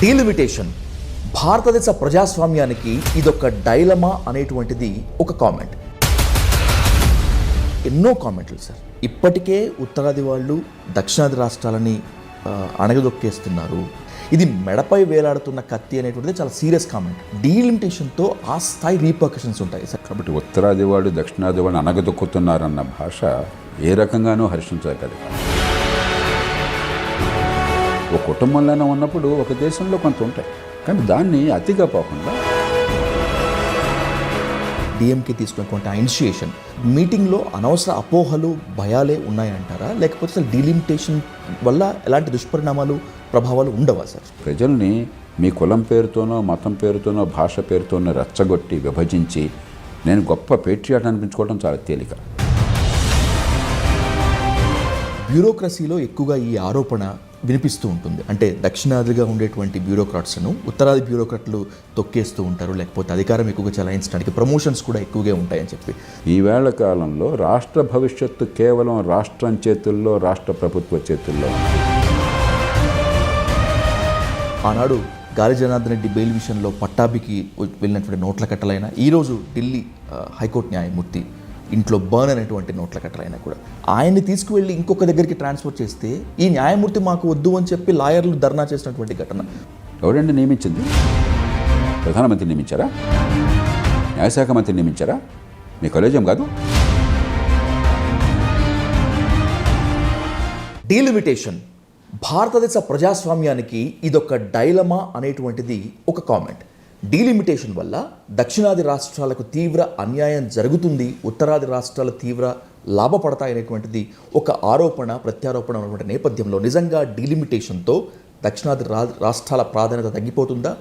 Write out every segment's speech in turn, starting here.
Delimitation భారతదేశ ప్రజాస్వామ్యానికి ఇదొక డైలమా అనేటువంటిది ఒక కామెంట్. ఎన్నో కామెంట్లు సార్. ఇప్పటికే ఉత్తరాది వాళ్ళు దక్షిణాది రాష్ట్రాలని అణగదొక్కేస్తున్నారు. ఇది మెడపై వేలాడుతున్న కత్తి అనేటువంటిది చాలా సీరియస్ కామెంట్. డీలిమిటేషన్తో ఆ స్థాయి రీపర్కషన్స్ ఉంటాయి సార్. కాబట్టి ఉత్తరాది వాడు దక్షిణాది వాడు అణగదొక్కుతున్నారన్న భాష ఏ రకంగానూ హర్షించగలదు. ఒక కుటుంబంలోనే ఉన్నప్పుడు ఒక దేశంలో కొంత ఉంటాయి, కానీ దాన్ని అతిగా పోకుండా డిఎంకే తీసుకున్నటువంటి ఆ ఇనిషియేషన్ మీటింగ్లో అనవసర అపోహలు భయాలే ఉన్నాయంటారా, లేకపోతే అసలు డీలిమిటేషన్ వల్ల ఎలాంటి దుష్పరిణామాలు ప్రభావాలు ఉండవా సార్? ప్రజల్ని మీ కులం పేరుతోనో మతం పేరుతోనో భాష పేరుతోనో రెచ్చగొట్టి విభజించి నేను గొప్ప పేట్రియాట్ అనిపించుకోవడం చాలా తేలిక. బ్యూరోక్రసీలో ఎక్కువగా ఈ ఆరోపణ వినిపిస్తూ ఉంటుంది. అంటే దక్షిణాదిగా ఉండేటువంటి బ్యూరోక్రాట్స్ను ఉత్తరాది బ్యూరోక్రాట్లు తొక్కేస్తూ ఉంటారు, లేకపోతే అధికారం ఎక్కువగా చలాయించడానికి ప్రమోషన్స్ కూడా ఎక్కువగా ఉంటాయని చెప్పి. ఈవేళ కాలంలో రాష్ట్ర భవిష్యత్తు కేవలం రాష్ట్రం చేతుల్లో, రాష్ట్ర ప్రభుత్వ చేతుల్లో. ఆనాడు గాలి జనార్దన్ రెడ్డి బెయిల్ విషయంలో పట్టాభికి వెళ్ళినటువంటి నోట్ల కట్టలైనా, ఈరోజు ఢిల్లీ హైకోర్టు న్యాయమూర్తి ఇంట్లో బర్న్ అనేటువంటి నోట్ల కట్టలైనా కూడా ఆయన్ని తీసుకువెళ్ళి ఇంకొక దగ్గరికి ట్రాన్స్ఫర్ చేస్తే ఈ న్యాయమూర్తి మాకు వద్దు అని చెప్పి లాయర్లు ధర్నా చేసినటువంటి ఘటన. ఎవరండి నియమించింది? ప్రధానమంత్రి నియమించారా? న్యాయశాఖ మంత్రి నియమించారా? మీ కాలేజం కాదు. డీలిమిటేషన్ భారతదేశ ప్రజాస్వామ్యానికి ఇదొక డైలమా అనేటువంటిది ఒక కామెంట్. డీలిమిటేషన్ వల్ల దక్షిణాది రాష్ట్రాలకు తీవ్ర అన్యాయం జరుగుతుంది, ఉత్తరాది రాష్ట్రాలు తీవ్ర లాభపడతాయనేటువంటిది ఒక ఆరోపణ ప్రత్యారోపణ ఉన్నటువంటి నేపథ్యంలో నిజంగా డీలిమిటేషన్తో దక్షిణాది రాష్ట్రాల ప్రాధాన్యత తగ్గిపోతుందా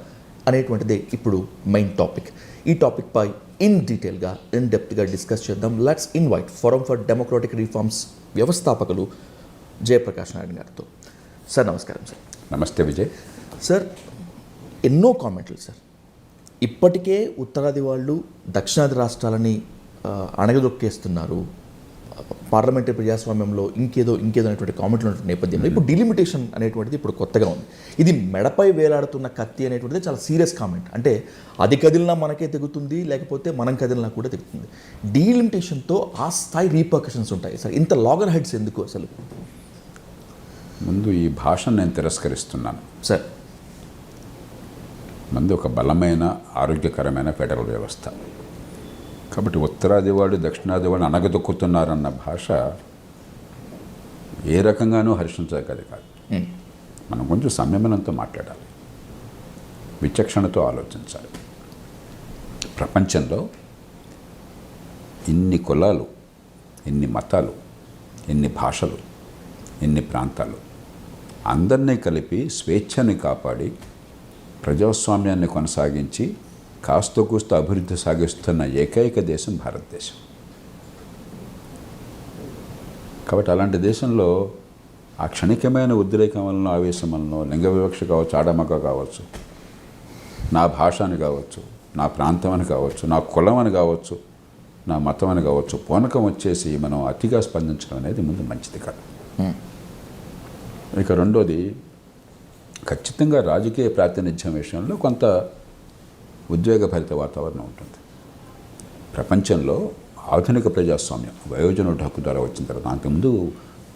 అనేటువంటిదే ఇప్పుడు మెయిన్ టాపిక్. ఈ టాపిక్పై ఇన్ డీటెయిల్గా ఇన్ డెప్త్గా డిస్కస్ చేద్దాం. Let's invite forum for democratic reforms వ్యవస్థాపకులు జయప్రకాష్ నాయుడు గారితో. సార్ నమస్కారం. సార్ నమస్తే విజయ్. సార్ ఎన్నో కామెంట్లు సార్. ఇప్పటికే ఉత్తరాది వాళ్ళు దక్షిణాది రాష్ట్రాలని అణగదొక్కేస్తున్నారు, పార్లమెంటరీ ప్రజాస్వామ్యంలో ఇంకేదో అనేటువంటి కామెంట్లు ఉన్న నేపథ్యంలో ఇప్పుడు డీలిమిటేషన్ అనేటువంటిది ఇప్పుడు కొత్తగా ఉంది. ఇది మెడపై వేలాడుతున్న కత్తి అనేటువంటిది చాలా సీరియస్ కామెంట్. అంటే అది కదిలినా మనకే తెగుతుంది, లేకపోతే మనం కదిలినా కూడా తెగుతుంది. డీలిమిటేషన్తో ఆ స్థాయి రీపర్కషన్స్ ఉంటాయి సార్. ఇంత లాగర్ హెడ్స్ ఎందుకు అసలు? ముందు ఈ భాషను నేను తిరస్కరిస్తున్నాను సార్. మంది ఒక బలమైన ఆరోగ్యకరమైన ఫెడరల్ వ్యవస్థ. కాబట్టి ఉత్తరాది వాడు దక్షిణాది వాడు అణగదొక్కుతున్నారన్న భాష ఏ రకంగానూ హర్షించగలది కాదు. మనం కొంచెం సంయమనంతో మాట్లాడాలి, విచక్షణతో ఆలోచించాలి. ప్రపంచంలో ఇన్ని కులాలు, ఇన్ని మతాలు, ఇన్ని భాషలు, ఇన్ని ప్రాంతాలు అందరినీ కలిపి స్వేచ్ఛని కాపాడి ప్రజాస్వామ్యాన్ని కొనసాగించి కాస్త కూస్త అభివృద్ధి సాగిస్తున్న ఏకైక దేశం భారతదేశం. కాబట్టి అలాంటి దేశంలో ఆ క్షణికమైన ఉద్రేకం వలన, ఆవేశం వలన, లింగ వివక్ష కావచ్చు, ఆడమగ కావచ్చు, నా భాష అని కావచ్చు, నా ప్రాంతం అని కావచ్చు, నా కులం అని కావచ్చు, నా మతం అని కావచ్చు, పూనకం వచ్చేసి మనం అతిగా స్పందించడం అనేది ముందు మంచిది కాదు. ఇక రెండోది, ఖచ్చితంగా రాజకీయ ప్రాతినిధ్యం విషయంలో కొంత ఉద్వేగభరిత వాతావరణం ఉంటుంది. ప్రపంచంలో ఆధునిక ప్రజాస్వామ్యం వయోజనోట హక్కు ద్వారా వచ్చిన తర్వాత, అంతకుముందు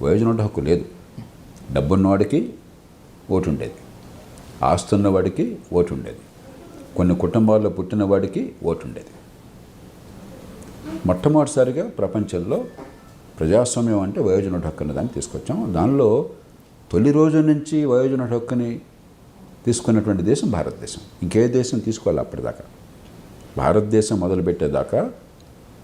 వయోజనోట హక్కు లేదు. డబ్బున్నవాడికి ఓటు ఉండేది, ఆస్తున్నవాడికి ఓటు ఉండేది, కొన్ని కుటుంబాల్లో పుట్టిన వాడికి ఓటు ఉండేది. మొట్టమొదటిసారిగా ప్రపంచంలో ప్రజాస్వామ్యం అంటే వయోజనోట హక్కు అన్నదాన్ని తీసుకొచ్చాం. దానిలో తొలి రోజు నుంచి వయోజన హక్కుని తీసుకున్నటువంటి దేశం భారతదేశం. ఇంకే దేశం తీసుకోవాలి అప్పటిదాకా. భారతదేశం మొదలుపెట్టేదాకా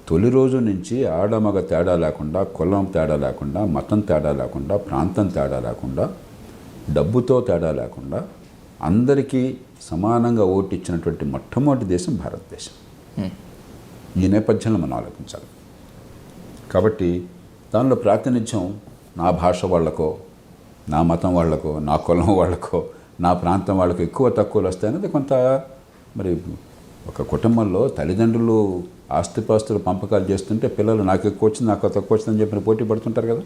తొలి రోజు నుంచి ఆడమగ తేడా లేకుండా, కులం తేడా లేకుండా, మతం తేడా లేకుండా, ప్రాంతం తేడా లేకుండా, డబ్బుతో తేడా లేకుండా అందరికీ సమానంగా ఓటు ఇచ్చినటువంటి మొట్టమొదటి దేశం భారతదేశం. ఈ నేపథ్యంలో మనం ఆలోచించాలి. కాబట్టి దానిలో ప్రాతినిధ్యం నా భాష వాళ్ళకో, నా మతం వాళ్ళకో, నా కులం వాళ్ళకో, నా ప్రాంతం వాళ్ళకు ఎక్కువ తక్కువలు వస్తాయనేది కొంత. మరి ఒక కుటుంబంలో తల్లిదండ్రులు ఆస్తిపాస్తులు పంపకాలు చేస్తుంటే పిల్లలు నాకు ఎక్కువ వచ్చింది, నాకు తక్కువ వచ్చిందని చెప్పి పోటీ పడుతుంటారు కదా.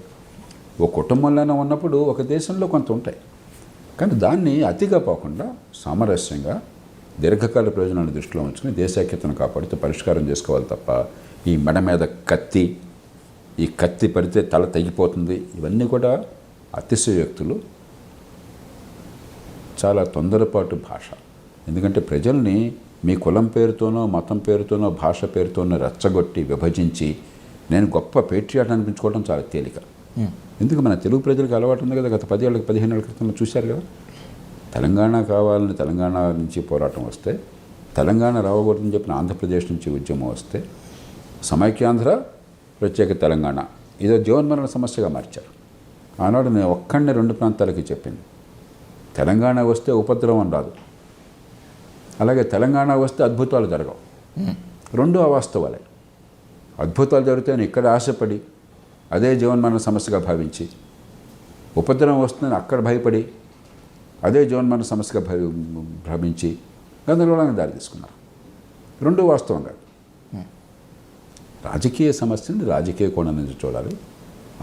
ఒక కుటుంబంలోనే ఉన్నప్పుడు ఒక దేశంలో కొంత ఉంటాయి, కానీ దాన్ని అతిగా పోకుండా సామరస్యంగా దీర్ఘకాల ప్రయోజనాన్ని దృష్టిలో ఉంచుకుని దేశైక్యతను కాపాడుతూ పరిష్కారం చేసుకోవాలి తప్ప ఈ మెడ మీద కత్తి, ఈ కత్తి పడితే తల తెగిపోతుంది, ఇవన్నీ కూడా అతిశయోక్తులు, చాలా తొందరపాటు భాష. ఎందుకంటే ప్రజల్ని మీ కులం పేరుతోనో మతం పేరుతోనో భాష పేరుతోనో రెచ్చగొట్టి విభజించి నేను గొప్ప పేట్రియాట్ అనిపించుకోవడం చాలా తేలిక. ఎందుకు మన తెలుగు ప్రజలకు అలవాటు ఉంది కదా, గత 10 ఏళ్ళకి 15 ఏళ్ళ క్రితంలో చూశారు కదా, తెలంగాణ కావాలని తెలంగాణ నుంచి పోరాటం వస్తే, తెలంగాణ రావకూడదని చెప్పిన ఆంధ్రప్రదేశ్ నుంచి ఉద్యమం వస్తే, సమైక్యాంధ్ర ప్రత్యేక తెలంగాణ ఇదో జీవన్మరణ సమస్యగా మార్చారు. ఆనాడు నేను ఒక్కడిని 2 ప్రాంతాలకి చెప్పింది, తెలంగాణ వస్తే ఉపద్రవం రాదు, అలాగే తెలంగాణ వస్తే అద్భుతాలు జరగవు. 2 అవాస్తవాలే. అద్భుతాలు జరుగుతాయని ఇక్కడ ఆశపడి అదే జీవన్మరణ సమస్యగా భావించి, ఉపద్రవం వస్తుందని అక్కడ భయపడి అదే జీవన్మరణ సమస్యగా భావించి గందరగోళానికి దారి తీసుకున్నారు. 2 వాస్తవం కాదు. రాజకీయ సమస్యని రాజకీయ కోణం నుంచి చూడాలి.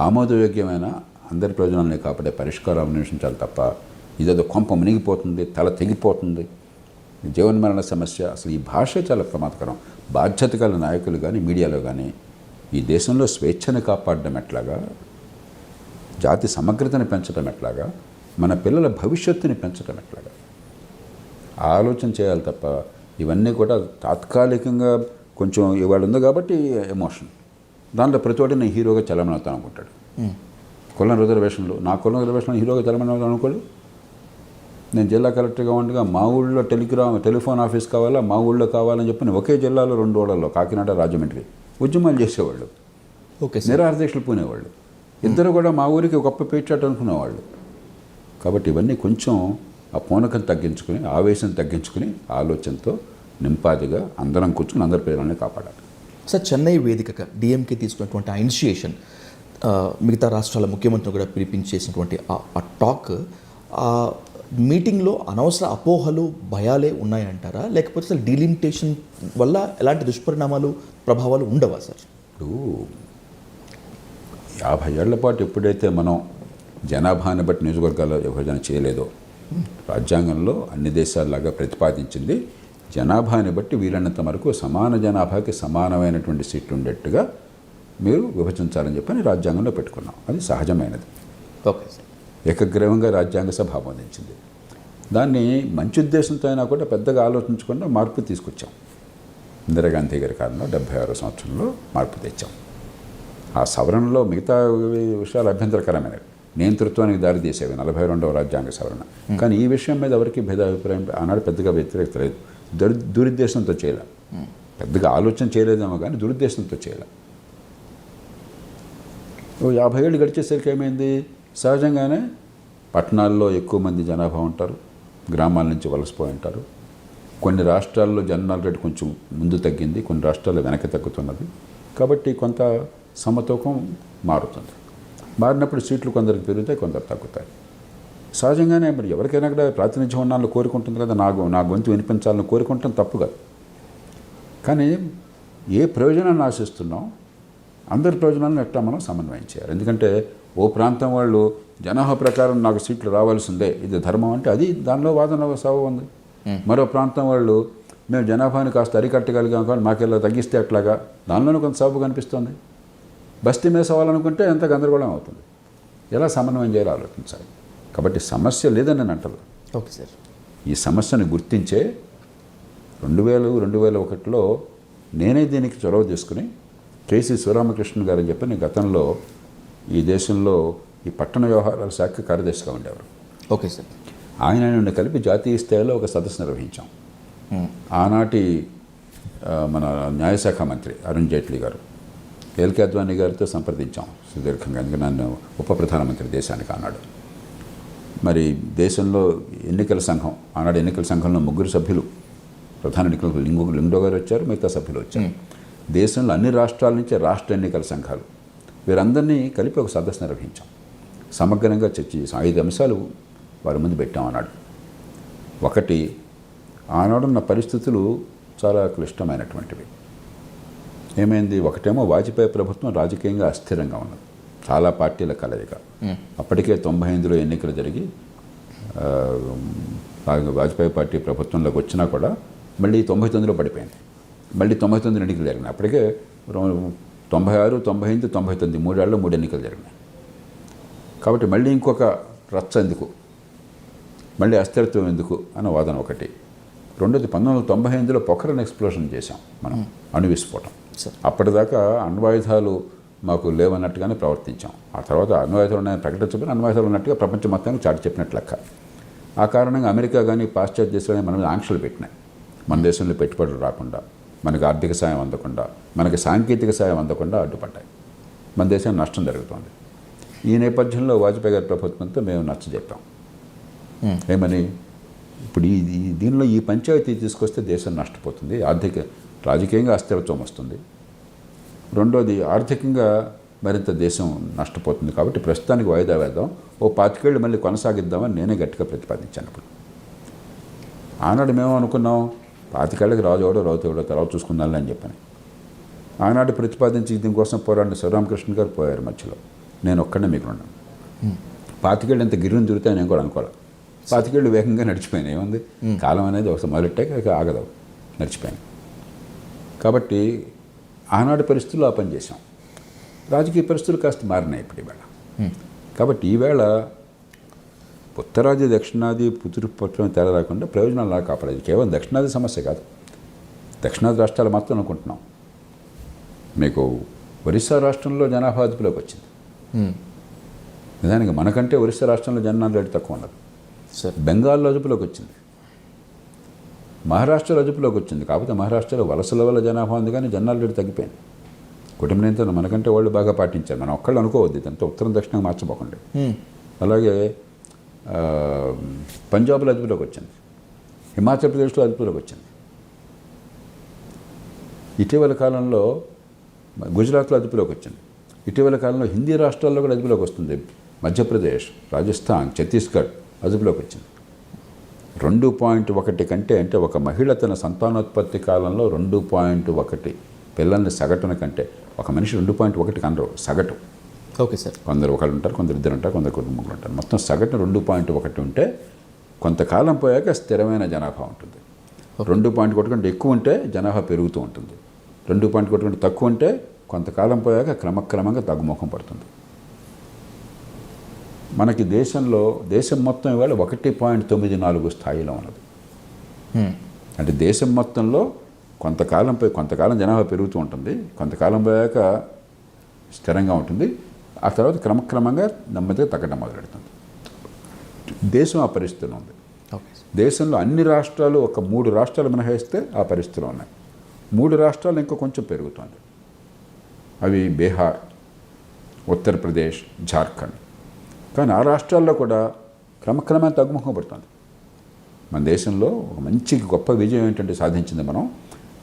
ఆమోదయోగ్యమైన అందరి ప్రయోజనాలని కాపాడే పరిష్కారం అన్వేషించాలి తప్ప ఇదేదో కొంప మునిగిపోతుంది, తల తెగిపోతుంది, జీవన్మరణ సమస్య. అసలు ఈ భాష చాలా ప్రమాదకరం. బాధ్యత గల నాయకులు కానీ మీడియాలో కానీ ఈ దేశంలో స్వేచ్ఛను కాపాడడం ఎట్లాగా, జాతి సమగ్రతని పెంచడం ఎట్లాగా, మన పిల్లల భవిష్యత్తుని పెంచడం ఎట్లాగా ఆలోచన చేయాలి తప్ప ఇవన్నీ కూడా తాత్కాలికంగా కొంచెం ఇవాళ ఉంది కాబట్టి ఎమోషన్, దాంట్లో ప్రతివాటి నేను హీరోగా చలమని అవుతాను అనుకుంటాడు. కులం రిజర్వేషన్లు, నా కులం రిజర్వేషన్లో హీరోగా చలమని అవుతాను అనుకోడు. నేను జిల్లా కలెక్టర్గా ఉండగా మా ఊళ్ళో టెలిఫోన్ ఆఫీస్ కావాలా, మా ఊళ్ళో కావాలని చెప్పి ఒకే జిల్లాలో 2 ఊళ్ళలో కాకినాడ, రాజమండ్రి ఉద్యమాలు చేసేవాళ్ళు, నిరాహారదీక్షలు పూనేవాళ్ళు. ఇద్దరు కూడా మా ఊరికి గొప్ప పేచాట్ అనుకునేవాళ్ళు. కాబట్టి ఇవన్నీ కొంచెం ఆ పూనకం తగ్గించుకుని, ఆవేశం తగ్గించుకుని, ఆలోచనతో నింపాదిగా అందరం కూర్చుని అందరి పేర్లని కాపాడాలి. సార్, చెన్నై వేదికగా డిఎంకే తీసుకున్నటువంటి ఆ ఇనిషియేషన్, మిగతా రాష్ట్రాల ముఖ్యమంత్రిని కూడా పిలిపించేసినటువంటి ఆ టాక్, ఆ మీటింగ్లో అనవసర అపోహలు, భయాలే ఉన్నాయంటారా, లేకపోతే అసలు డీలిమిటేషన్ వల్ల ఎలాంటి దుష్పరిణామాలు, ప్రభావాలు ఉండవా సార్? ఇప్పుడు 50 ఏళ్ల పాటు ఎప్పుడైతే మనం జనాభాని బట్టి నియోజకవర్గాల విభజన చేయలేదో, రాజ్యాంగంలో అన్ని దేశాల్లాగా ప్రతిపాదించింది జనాభాని బట్టి వీలైనంత వరకు సమాన జనాభాకి సమానమైనటువంటి సీట్లు ఉండేట్టుగా మీరు విభజించాలని చెప్పని రాజ్యాంగంలో పెట్టుకున్నాం. అది సహజమైనది. Okay sir. ఏకగ్రీవంగా రాజ్యాంగ సభ ఆమోదించింది. దాన్ని మంచి ఉద్దేశంతో అయినా కూడా పెద్దగా ఆలోచించకుండా మార్పు తీసుకొచ్చాం. ఇందిరాగాంధీ గారి కాలంలో 76వ సంవత్సరంలో మార్పు తెచ్చాం. ఆ సవరణలో మిగతా విషయాలు అభ్యంతరకరమైనవి, నియంతృత్వానికి దారి తీసేవి, 42వ రాజ్యాంగ సవరణ. కానీ ఈ విషయం మీద ఎవరికి భేదాభిప్రాయం ఆనాడు పెద్దగా వ్యతిరేకత లేదు. దురుద్దేశంతో చేయలే, పెద్దగా ఆలోచన చేయలేదేమో కానీ దురుద్దేశంతో చేయలే. 50 ఏళ్ళు గడిచేసరికి ఏమైంది, సహజంగానే పట్టణాల్లో ఎక్కువ మంది జనాభా ఉంటారు, గ్రామాల నుంచి వలసపోయి ఉంటారు. కొన్ని రాష్ట్రాల్లో జనరల్ రేట్ కొంచెం ముందు తగ్గింది, కొన్ని రాష్ట్రాల్లో వెనక్కి తగ్గుతున్నది. కాబట్టి కొంత సమతూకం మారుతుంది. మారినప్పుడు సీట్లు కొందరికి పెరుగుతాయి, కొందరు తగ్గుతాయి. సహజంగానే మరి ఎవరికైనా కూడా ప్రాతినిధ్యం ఉన్నాళ్ళని కోరుకుంటుంది కదా, నా గొంతు వినిపించాలని కోరుకుంటాం, తప్పు కాదు. కానీ ఏ ప్రయోజనాన్ని ఆశిస్తున్నాం, అందరి ప్రయోజనాలను ఎట్లా మనం సమన్వయం చేయాలి. ఎందుకంటే ఓ ప్రాంతం వాళ్ళు జనాభా ప్రకారం నాకు సీట్లు రావాల్సిందే, ఇది ధర్మం అంటే అది దానిలో వాదన సాగు ఉంది. మరో ప్రాంతం వాళ్ళు మేము జనాభాని కాస్త అరికట్టగలిగాం కానీ మాకెలా తగ్గిస్తే అట్లాగా, దానిలోనూ కొంత సాగు కనిపిస్తుంది. బస్తీ మీద సవాలనుకుంటే ఎంత గందరగోళం అవుతుంది. ఎలా సమన్వయం చేయాలో ఆలోచించాలి. కాబట్టి సమస్య లేదని నేను అంటాను. Okay sir. ఈ సమస్యను గుర్తించే 2001లో నేనే దీనికి చొరవ తీసుకుని కేసీ శివరామకృష్ణ గారు అని చెప్పి నేను గతంలో ఈ దేశంలో ఈ పట్టణ వ్యవహారాల శాఖ కార్యదర్శిగా ఉండేవారు. Okay sir. ఆయన నన్ను కలిపి జాతీయ స్థాయిలో ఒక సదస్సు నిర్వహించాం. ఆనాటి మన న్యాయశాఖ మంత్రి అరుణ్ జైట్లీ గారు, ఎల్కే అద్వానీ గారితో సంప్రదించాం సుదీర్ఘంగా. ఎందుకంటే నన్ను ఉప ప్రధానమంత్రి దేశానికి ఆనాడు. మరి దేశంలో ఎన్నికల సంఘం, ఆనాడు ఎన్నికల సంఘంలో 3 సభ్యులు, ప్రధాన ఎన్నికలకు లింగో గారు వచ్చారు, మిగతా సభ్యులు వచ్చారు. దేశంలో అన్ని రాష్ట్రాల నుంచి రాష్ట్ర ఎన్నికల సంఘాలు, వీరందరినీ కలిపి ఒక సదస్సు నిర్వహించాం. సమగ్రంగా చర్చ చేసాం. 5 అంశాలు వారి ముందు పెట్టాం ఆనాడు. ఒకటి, ఆనాడున్న పరిస్థితులు చాలా క్లిష్టమైనటువంటివి. ఏమైంది, ఒకటేమో వాజ్పేయి ప్రభుత్వం రాజకీయంగా అస్థిరంగా ఉన్నది, చాలా పార్టీల కలయిక. అప్పటికే 95లో ఎన్నికలు జరిగి వాజ్పేయి పార్టీ ప్రభుత్వంలోకి వచ్చినా కూడా మళ్ళీ 99లో పడిపోయింది. మళ్ళీ 99 ఎన్నికలు జరిగినాయి. అప్పటికే 96, 98, 99 3 ఏళ్ళలో 3 ఎన్నికలు జరిగినాయి. కాబట్టి మళ్ళీ ఇంకొక రచ్చ ఎందుకు, మళ్ళీ అస్థిరత్వం ఎందుకు అన్న వాదన ఒకటి. రెండోది 1998లో పొఖరన్ ఎక్స్ప్లోషన్ చేశాం మనం, అణు విస్ఫోటం. అప్పటిదాకా అణ్వాయుధాలు మాకు లేవన్నట్టుగానే ప్రవర్తించాం. ఆ తర్వాత అణ్వాయుధాలు ఉన్నాయని ప్రకటించబోయిన అణ్వాయుధాలు ఉన్నట్టుగా ప్రపంచం మొత్తానికి చాటి చెప్పినట్లు లెక్క. ఆ కారణంగా అమెరికా కానీ పాశ్చాత్య దేశాలు మన మీద ఆంక్షలు పెట్టినాయి. మన దేశంలో పెట్టుబడులు రాకుండా, మనకు ఆర్థిక సాయం అందకుండా, మనకి సాంకేతిక సాయం అందకుండా అడ్డుపడ్డాయి. మన దేశానికి నష్టం జరుగుతోంది. ఈ నేపథ్యంలో వాజ్పేయి గారి ప్రభుత్వంతో మేము నచ్చజెప్పాం. ఏమని, ఇప్పుడు దీనిలో ఈ పంచాయతీ తీసుకొస్తే దేశం నష్టపోతుంది, రాజకీయంగా అస్థిరత్వం వస్తుంది, రెండోది ఆర్థికంగా మరింత దేశం నష్టపోతుంది. కాబట్టి ప్రస్తుతానికి వాయిదా వేద్దాం, ఓ 25 ఏళ్ళు మళ్ళీ కొనసాగిద్దామని నేనే గట్టిగా ప్రతిపాదించాను. ఇప్పుడు ఆనాడు మేము అనుకున్నాం 25 ఏళ్ళకి రాజు ఎవడో తర్వాత చూసుకుందాం అని చెప్పని. ఆనాడు ప్రతిపాదించి దీనికోసం పోరాడిన శివరామకృష్ణ గారు పోయారు మధ్యలో, నేను ఒక్కడే మీకు ఉన్నాను. 25 ఏళ్ళు ఎంత గిర్రుని తిరుగుతాయి నేను కూడా అనుకోవాలి. 25 ఏళ్ళు వేగంగా నడిచిపోయినాయి. ఏముంది, కాలం అనేది ఒకసారి మొదలెట్టాక ఆగదు, నడిచిపోయాను. కాబట్టి ఆనాడు పరిస్థితుల్లో ఆ పని చేశాం. రాజకీయ పరిస్థితులు కాస్త మారినాయి ఇప్పుడు ఈవేళ. కాబట్టి ఈవేళ ఉత్తరాది దక్షిణాది పుతురు పట్టడం తేడా రాకుండా ప్రయోజనాలు లాగా కాపాడేది. కేవలం దక్షిణాది సమస్య కాదు, దక్షిణాది రాష్ట్రాలు మాత్రం అనుకుంటున్నాం. మీకు ఒరిస్సా రాష్ట్రంలో జనాభా అదుపులోకి వచ్చింది. నిజానికి మనకంటే ఒరిస్సా రాష్ట్రంలో జనాభా రేటు తక్కువ ఉన్నది. బెంగాల్లో అదుపులోకి వచ్చింది, మహారాష్ట్రలో అదుపులోకి వచ్చింది. కాకపోతే మహారాష్ట్రలో వలసల వల్ల జనాభా ఉంది, కానీ జనాభా రేటు తగ్గిపోయింది. కుటుంబ నియంత్రణ మనకంటే వాళ్ళు బాగా పాటించారు. మనం ఒక్కళ్ళు అనుకోవద్దు, ఇదంతా ఉత్తరం దక్షిణంగా మార్చబోకండి. అలాగే పంజాబ్లో అదుపులోకి వచ్చింది, హిమాచల్ ప్రదేశ్లో అదుపులోకి వచ్చింది. ఇటీవల కాలంలో గుజరాత్లో అదుపులోకి వచ్చింది. ఇటీవల కాలంలో హిందీ రాష్ట్రాల్లో కూడా అదుపులోకి వస్తుంది. మధ్యప్రదేశ్, రాజస్థాన్, ఛత్తీస్గఢ్ అదుపులోకి వచ్చింది. 2.1 కంటే, అంటే ఒక మహిళ తన సంతానోత్పత్తి కాలంలో 2.1 పిల్లల్ని సగటున కంటే, ఒక మనిషి 2.1 కనరు సగటు. Okay sir. కొందరు ఒకళ్ళు ఉంటారు, కొందరు ఇద్దరు ఉంటారు, కొందరు ముగ్గురు ఉంటారు. మొత్తం సగటున 2.1 ఉంటే కొంతకాలం పోయాక స్థిరమైన జనాభా ఉంటుంది. 2.1 కంటే ఎక్కువ ఉంటే జనాభా పెరుగుతూ ఉంటుంది. 2.1 కంటే తక్కువ ఉంటే కొంతకాలం పోయాక క్రమక్రమంగా తగ్గుముఖం పడుతుంది. మనకి దేశం మొత్తం ఇవాళ 1.94 స్థాయిలో ఉన్నది. అంటే దేశం మొత్తంలో కొంతకాలం జనాభా పెరుగుతూ ఉంటుంది, కొంతకాలం పోయాక స్థిరంగా ఉంటుంది, ఆ తర్వాత క్రమక్రమంగా నెమ్మదిగా తగ్గడం మొదలెడుతుంది. దేశం ఆ పరిస్థితిలో ఉంది. దేశంలో అన్ని రాష్ట్రాలు, ఒక 3 రాష్ట్రాలు మినహాయిస్తే ఆ పరిస్థితిలో ఉన్నాయి. 3 రాష్ట్రాలు ఇంకా కొంచెం పెరుగుతుంది. అవి బీహార్, ఉత్తరప్రదేశ్, జార్ఖండ్. కానీ ఆ రాష్ట్రాల్లో కూడా క్రమక్రమంగా తగ్గుముఖం పడుతుంది. మన దేశంలో ఒక మంచి గొప్ప విజయం ఏంటంటే సాధించింది మనం,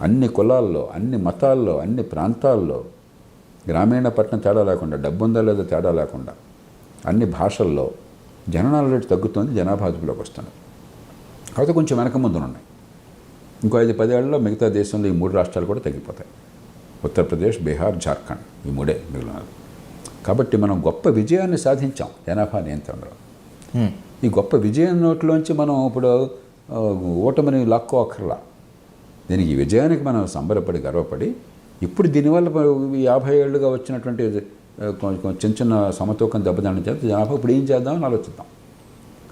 అన్ని కులాల్లో, అన్ని మతాల్లో, అన్ని ప్రాంతాల్లో, గ్రామీణ పట్టణ తేడా లేకుండా, డబ్బు ఉందా లేదా తేడా లేకుండా, అన్ని భాషల్లో జననాల రేటు తగ్గుతుంది, జనాభా అదుపులోకి వస్తుంది. కాకపోతే కొంచెం వెనక ముందు ఉన్నాయి. ఇంకో 5-10 ఏళ్లలో మిగతా దేశంలో ఈ 3 రాష్ట్రాలు కూడా తగ్గిపోతాయి. ఉత్తరప్రదేశ్, బీహార్, జార్ఖండ్, ఈ 3 మిగిలినది. కాబట్టి మనం గొప్ప విజయాన్ని సాధించాం జనాభా నియంత్రణలో. ఈ గొప్ప విజయం నోట్లోంచి మనం ఇప్పుడు ఓటమిని లాక్కోక్కర్లా. దీనికి ఈ విజయానికి మనం సంబరపడి గర్వపడి, ఇప్పుడు దీనివల్ల 50 ఏళ్ళుగా వచ్చినటువంటి చిన్న సమతూకం దెబ్బతినడం చేత జనాభా ఇప్పుడు ఏం చేద్దామని ఆలోచిద్దాం.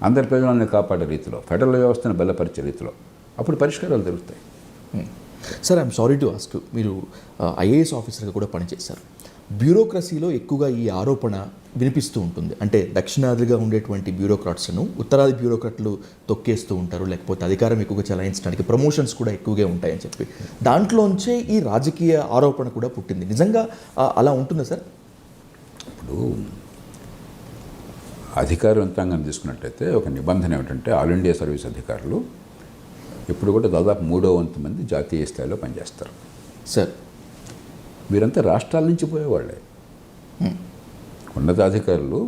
అందరి ప్రజలను కాపాడే రీతిలో, ఫెడరల్ వ్యవస్థను బలపరిచే రీతిలో, అప్పుడు పరిష్కారాలు దొరుకుతాయి. Sir, I'm sorry to ask, మీరు ఐఏఎస్ ఆఫీసర్గా కూడా పనిచేశారు. బ్యూరోక్రసీలో ఎక్కువగా ఈ ఆరోపణ వినిపిస్తూ ఉంటుంది. అంటే దక్షిణాదిగా ఉండేటువంటి బ్యూరోక్రాట్స్ను ఉత్తరాది బ్యూరోక్రాట్లు తొక్కేస్తూ ఉంటారు, లేకపోతే అధికారం ఎక్కువగా చలాయించడానికి ప్రమోషన్స్ కూడా ఎక్కువగా ఉంటాయని చెప్పి దాంట్లోంచే ఈ రాజకీయ ఆరోపణ కూడా పుట్టింది. నిజంగా అలా ఉంటుందా సార్? ఇప్పుడు అధికార యంత్రాంగాన్ని తీసుకున్నట్టయితే ఒక నిబంధన ఏమిటంటే, ఆల్ ఇండియా సర్వీస్ అధికారులు ఇప్పుడు కూడా దాదాపు 3వ వంతు మంది జాతీయ స్థాయిలో పనిచేస్తారు సార్. వీరంతా రాష్ట్రాల నుంచి పోయేవాళ్ళే. ఉన్నతాధికారులు,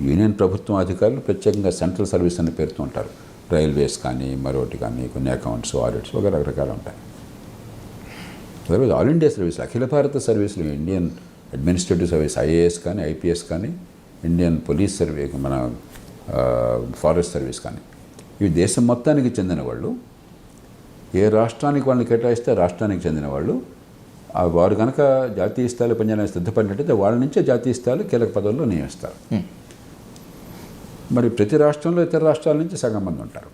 యూనియన్ ప్రభుత్వం అధికారులు ప్రత్యేకంగా సెంట్రల్ సర్వీస్ అని పేరుతూ ఉంటారు. రైల్వేస్ కానీ, మరొకటి కానీ, కొన్ని అకౌంట్స్, ఆడిట్స్ వగైరా రకరకాలు ఉంటాయి. అదే ఆల్ ఇండియా సర్వీస్, అఖిల భారత సర్వీసులు, ఇండియన్ అడ్మినిస్ట్రేటివ్ సర్వీస్, ఐఏఎస్ కానీ, ఐపీఎస్ కానీ, ఇండియన్ పోలీస్ సర్వీస్, మన ఫారెస్ట్ సర్వీస్ కానీ, ఇవి దేశం మొత్తానికి చెందిన వాళ్ళు. ఏ రాష్ట్రానికి వాళ్ళని కేటాయిస్తే రాష్ట్రానికి చెందిన వాళ్ళు. వారు కనుక జాతీయ స్థాయిలో పనిచేయడానికి సిద్ధపడినట్టయితే వాళ్ళ నుంచే జాతీయ స్థాయిలో కీలక పదవుల్లో నియమిస్తారు. మరి ప్రతి రాష్ట్రంలో ఇతర రాష్ట్రాల నుంచి సగం మంది ఉంటారు.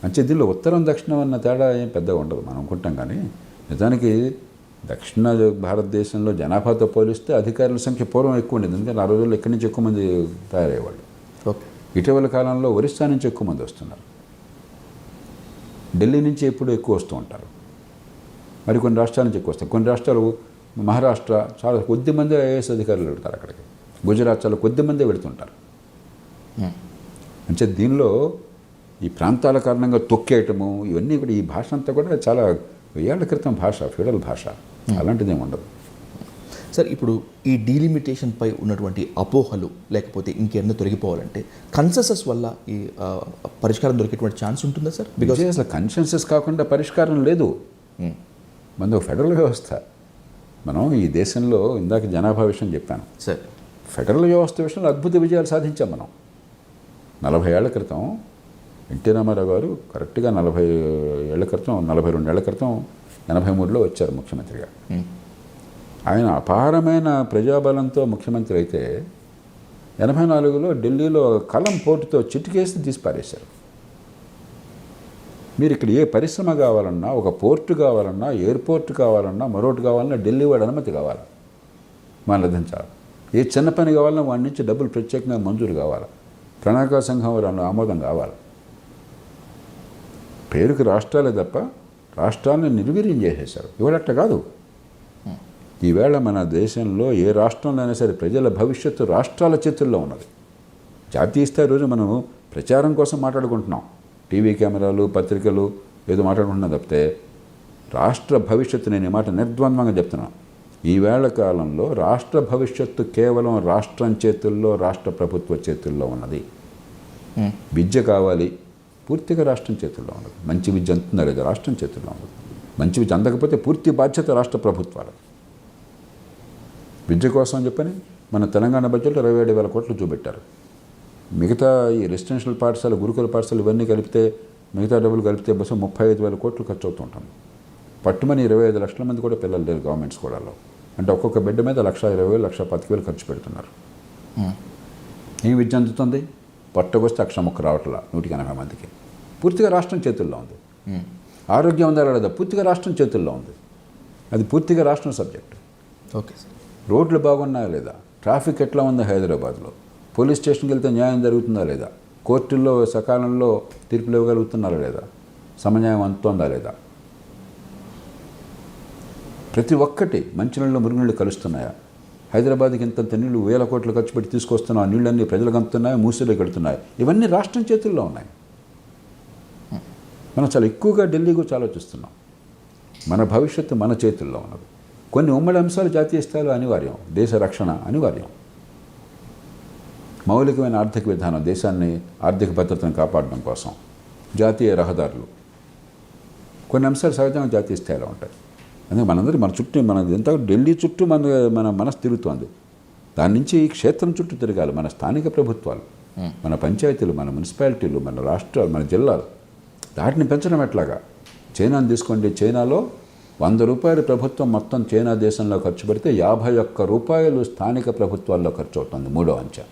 అంటే దీనిలో ఉత్తరం దక్షిణం అన్న తేడా ఏం పెద్దగా ఉండదు మనం అనుకుంటాం. కానీ నిజానికి దక్షిణ భారతదేశంలో జనాభాతో పోలిస్తే అధికారుల సంఖ్య పూర్వం ఎక్కువ ఉండేది. ఎందుకంటే ఆ రోజుల్లో ఇక్కడి నుంచి ఎక్కువ మంది తయారయ్యేవాళ్ళు. ఇటీవల కాలంలో ఒరిస్సా నుంచి ఎక్కువ మంది వస్తున్నారు. ఢిల్లీ నుంచి ఎప్పుడు ఎక్కువ వస్తూ ఉంటారు. మరి కొన్ని రాష్ట్రాల నుంచి ఎక్కువ వస్తాయి. కొన్ని రాష్ట్రాలు, మహారాష్ట్ర చాలా కొద్ది మంది ఐఏఎస్ అధికారులు వెళ్తారు అక్కడికి. గుజరాత్ చాలా కొద్ది మందే వెళుతుంటారు. అంటే దీనిలో ఈ ప్రాంతాల కారణంగా తొక్కేయటము ఇవన్నీ కూడా, ఈ భాష అంతా కూడా చాలా 1000 ఏళ్ల క్రితం భాష, ఫ్యూడల్ భాష. అలాంటిదేమి ఉండదు. సార్, ఇప్పుడు ఈ డీలిమిటేషన్పై ఉన్నటువంటి అపోహలు లేకపోతే ఇంకేమన్నా తొలగిపోవాలంటే కన్సెన్సస్ వల్ల ఈ పరిష్కారం దొరికేటువంటి ఛాన్స్ ఉంటుందా సార్? బికాజ్ అసలు కన్సెన్సస్ కాకుండా పరిష్కారం లేదు. మనది ఒక ఫెడరల్ వ్యవస్థ. మనం ఈ దేశంలో ఇందాక జనాభా విషయం చెప్పాను సార్. ఫెడరల్ వ్యవస్థ విషయంలో అద్భుత విజయాలు సాధించాం మనం. 40 ఏళ్ల క్రితం ఎన్టీ రామారావు గారు కరెక్ట్గా 40 ఏళ్ల క్రితం, 42 ఏళ్ల క్రితం 83లో వచ్చారు ముఖ్యమంత్రిగా. ఆయన అపారమైన ప్రజాబలంతో ముఖ్యమంత్రి అయితే 84లో ఢిల్లీలో కలం పోటుతో చిటికేసి తీసి పారేశారు. మీరు ఇక్కడ ఏ పరిశ్రమ కావాలన్నా, ఒక పోర్టు కావాలన్నా, ఎయిర్పోర్ట్ కావాలన్నా, మరొకటి కావాలన్నా ఢిల్లీ వాడి అనుమతి కావాలి, మనం లభించాలి. ఏ చిన్న పని కావాలన్నా వాడి నుంచి డబ్బులు ప్రత్యేకంగా మంజూరు కావాలి, ప్రణాళికా సంఘం వారి ఆమోదం కావాలి. పేరుకి రాష్ట్రాలే తప్ప రాష్ట్రాలను నిర్వీర్యం చేసేశారు. ఇవాళ కాదు. ఈవేళ మన దేశంలో ఏ రాష్ట్రంలో అయినా సరే ప్రజల భవిష్యత్తు రాష్ట్రాల చేతుల్లో ఉన్నది. జాతీయ స్థాయి రోజు మనం ప్రచారం కోసం మాట్లాడుకుంటున్నాం, టీవీ కెమెరాలు, పత్రికలు ఏదో మాట్లాడుకుంటున్నాం తప్పితే రాష్ట్ర భవిష్యత్తు, నేను ఈ మాట నిర్ద్వంద్వంగా చెప్తున్నాను, ఈవేళ కాలంలో రాష్ట్ర భవిష్యత్తు కేవలం రాష్ట్రం చేతుల్లో, రాష్ట్ర ప్రభుత్వ చేతుల్లో ఉన్నది. విద్య కావాలి, పూర్తిగా రాష్ట్రం చేతుల్లో ఉన్నది. మంచి విద్య అందుతుందా లేదా, రాష్ట్రం చేతుల్లో ఉన్నది. మంచి విద్య అందకపోతే పూర్తి బాధ్యత రాష్ట్ర ప్రభుత్వాలు. విద్య కోసం అని చెప్పని మన తెలంగాణ బడ్జెట్లో 27,000 కోట్లు చూపెట్టారు. మిగతా ఈ రెసిడెన్షియల్ పాఠశాల, గురుకుల పాఠశాలలు ఇవన్నీ కలిపితే, మిగతా డబ్బులు కలిపితే బస్సు 35,000 కోట్లు ఖర్చు అవుతూ ఉంటుంది. పట్టుమని 25 లక్షల మంది కూడా పిల్లలు లేరు గవర్నమెంట్ స్కూళ్ళలో. అంటే ఒక్కొక్క బిడ్డ మీద 1,20,000, 1,25,000 ఖర్చు పెడుతున్నారు. ఈ విద్య అందుతుంది, పట్టుకొస్తే అక్షరముక్క రావట్లా 180 మందికి. పూర్తిగా రాష్ట్రం చేతుల్లో ఉంది. ఆరోగ్యం ఉందా లేదా, పూర్తిగా రాష్ట్రం చేతుల్లో ఉంది. అది పూర్తిగా రాష్ట్రం సబ్జెక్టు. Okay sir. రోడ్లు బాగున్నాయా లేదా, ట్రాఫిక్ ఎట్లా ఉందా హైదరాబాద్లో, పోలీస్ స్టేషన్కి వెళ్తే న్యాయం జరుగుతుందా లేదా, కోర్టుల్లో సకాలంలో తీర్పులు ఇవ్వగలుగుతున్నారా లేదా, సమన్యాయం అందుతోందా లేదా, ప్రతి ఒక్కటి మంచినీళ్ళు మురుగునీళ్ళు కలుస్తున్నాయా, హైదరాబాద్కి ఇంతంత నీళ్లు 1000 కోట్లు ఖర్చు పెట్టి తీసుకొస్తున్నాం, ఆ నీళ్ళన్నీ ప్రజలకు అందుతున్నాయి, మూసిలో కడుతున్నాయి. ఇవన్నీ రాష్ట్రం చేతుల్లో ఉన్నాయి. మనం చాలా ఎక్కువగా ఢిల్లీ గురించి ఆలోచిస్తున్నాం. మన భవిష్యత్తు మన చేతుల్లో ఉన్నది. కొన్ని ఉమ్మడి అంశాలు జాతీయ స్థాయిలో అనివార్యం. దేశ రక్షణ అనివార్యం. మౌలికమైన ఆర్థిక విధానం, దేశాన్ని ఆర్థిక భద్రతను కాపాడడం కోసం జాతీయ రహదారులు, కొన్ని అంశాలు సహజంగా జాతీయ స్థాయిలో ఉంటాయి. అందుకే మనందరూ మన చుట్టూ, మన ఎంత ఢిల్లీ చుట్టూ మన మనసు తిరుగుతోంది. దాని నుంచి క్షేత్రం చుట్టూ తిరగాలి. మన స్థానిక ప్రభుత్వాలు, మన పంచాయతీలు, మన మున్సిపాలిటీలు, మన రాష్ట్రాలు, మన జిల్లాలు, దాటిని పెంచడం ఎట్లాగా. చైనాను తీసుకోండి. చైనాలో 100 రూపాయలు ప్రభుత్వం మొత్తం చైనా దేశంలో ఖర్చు పెడితే 51 రూపాయలు స్థానిక ప్రభుత్వాల్లో ఖర్చు అవుతుంది. 3వ అంచె.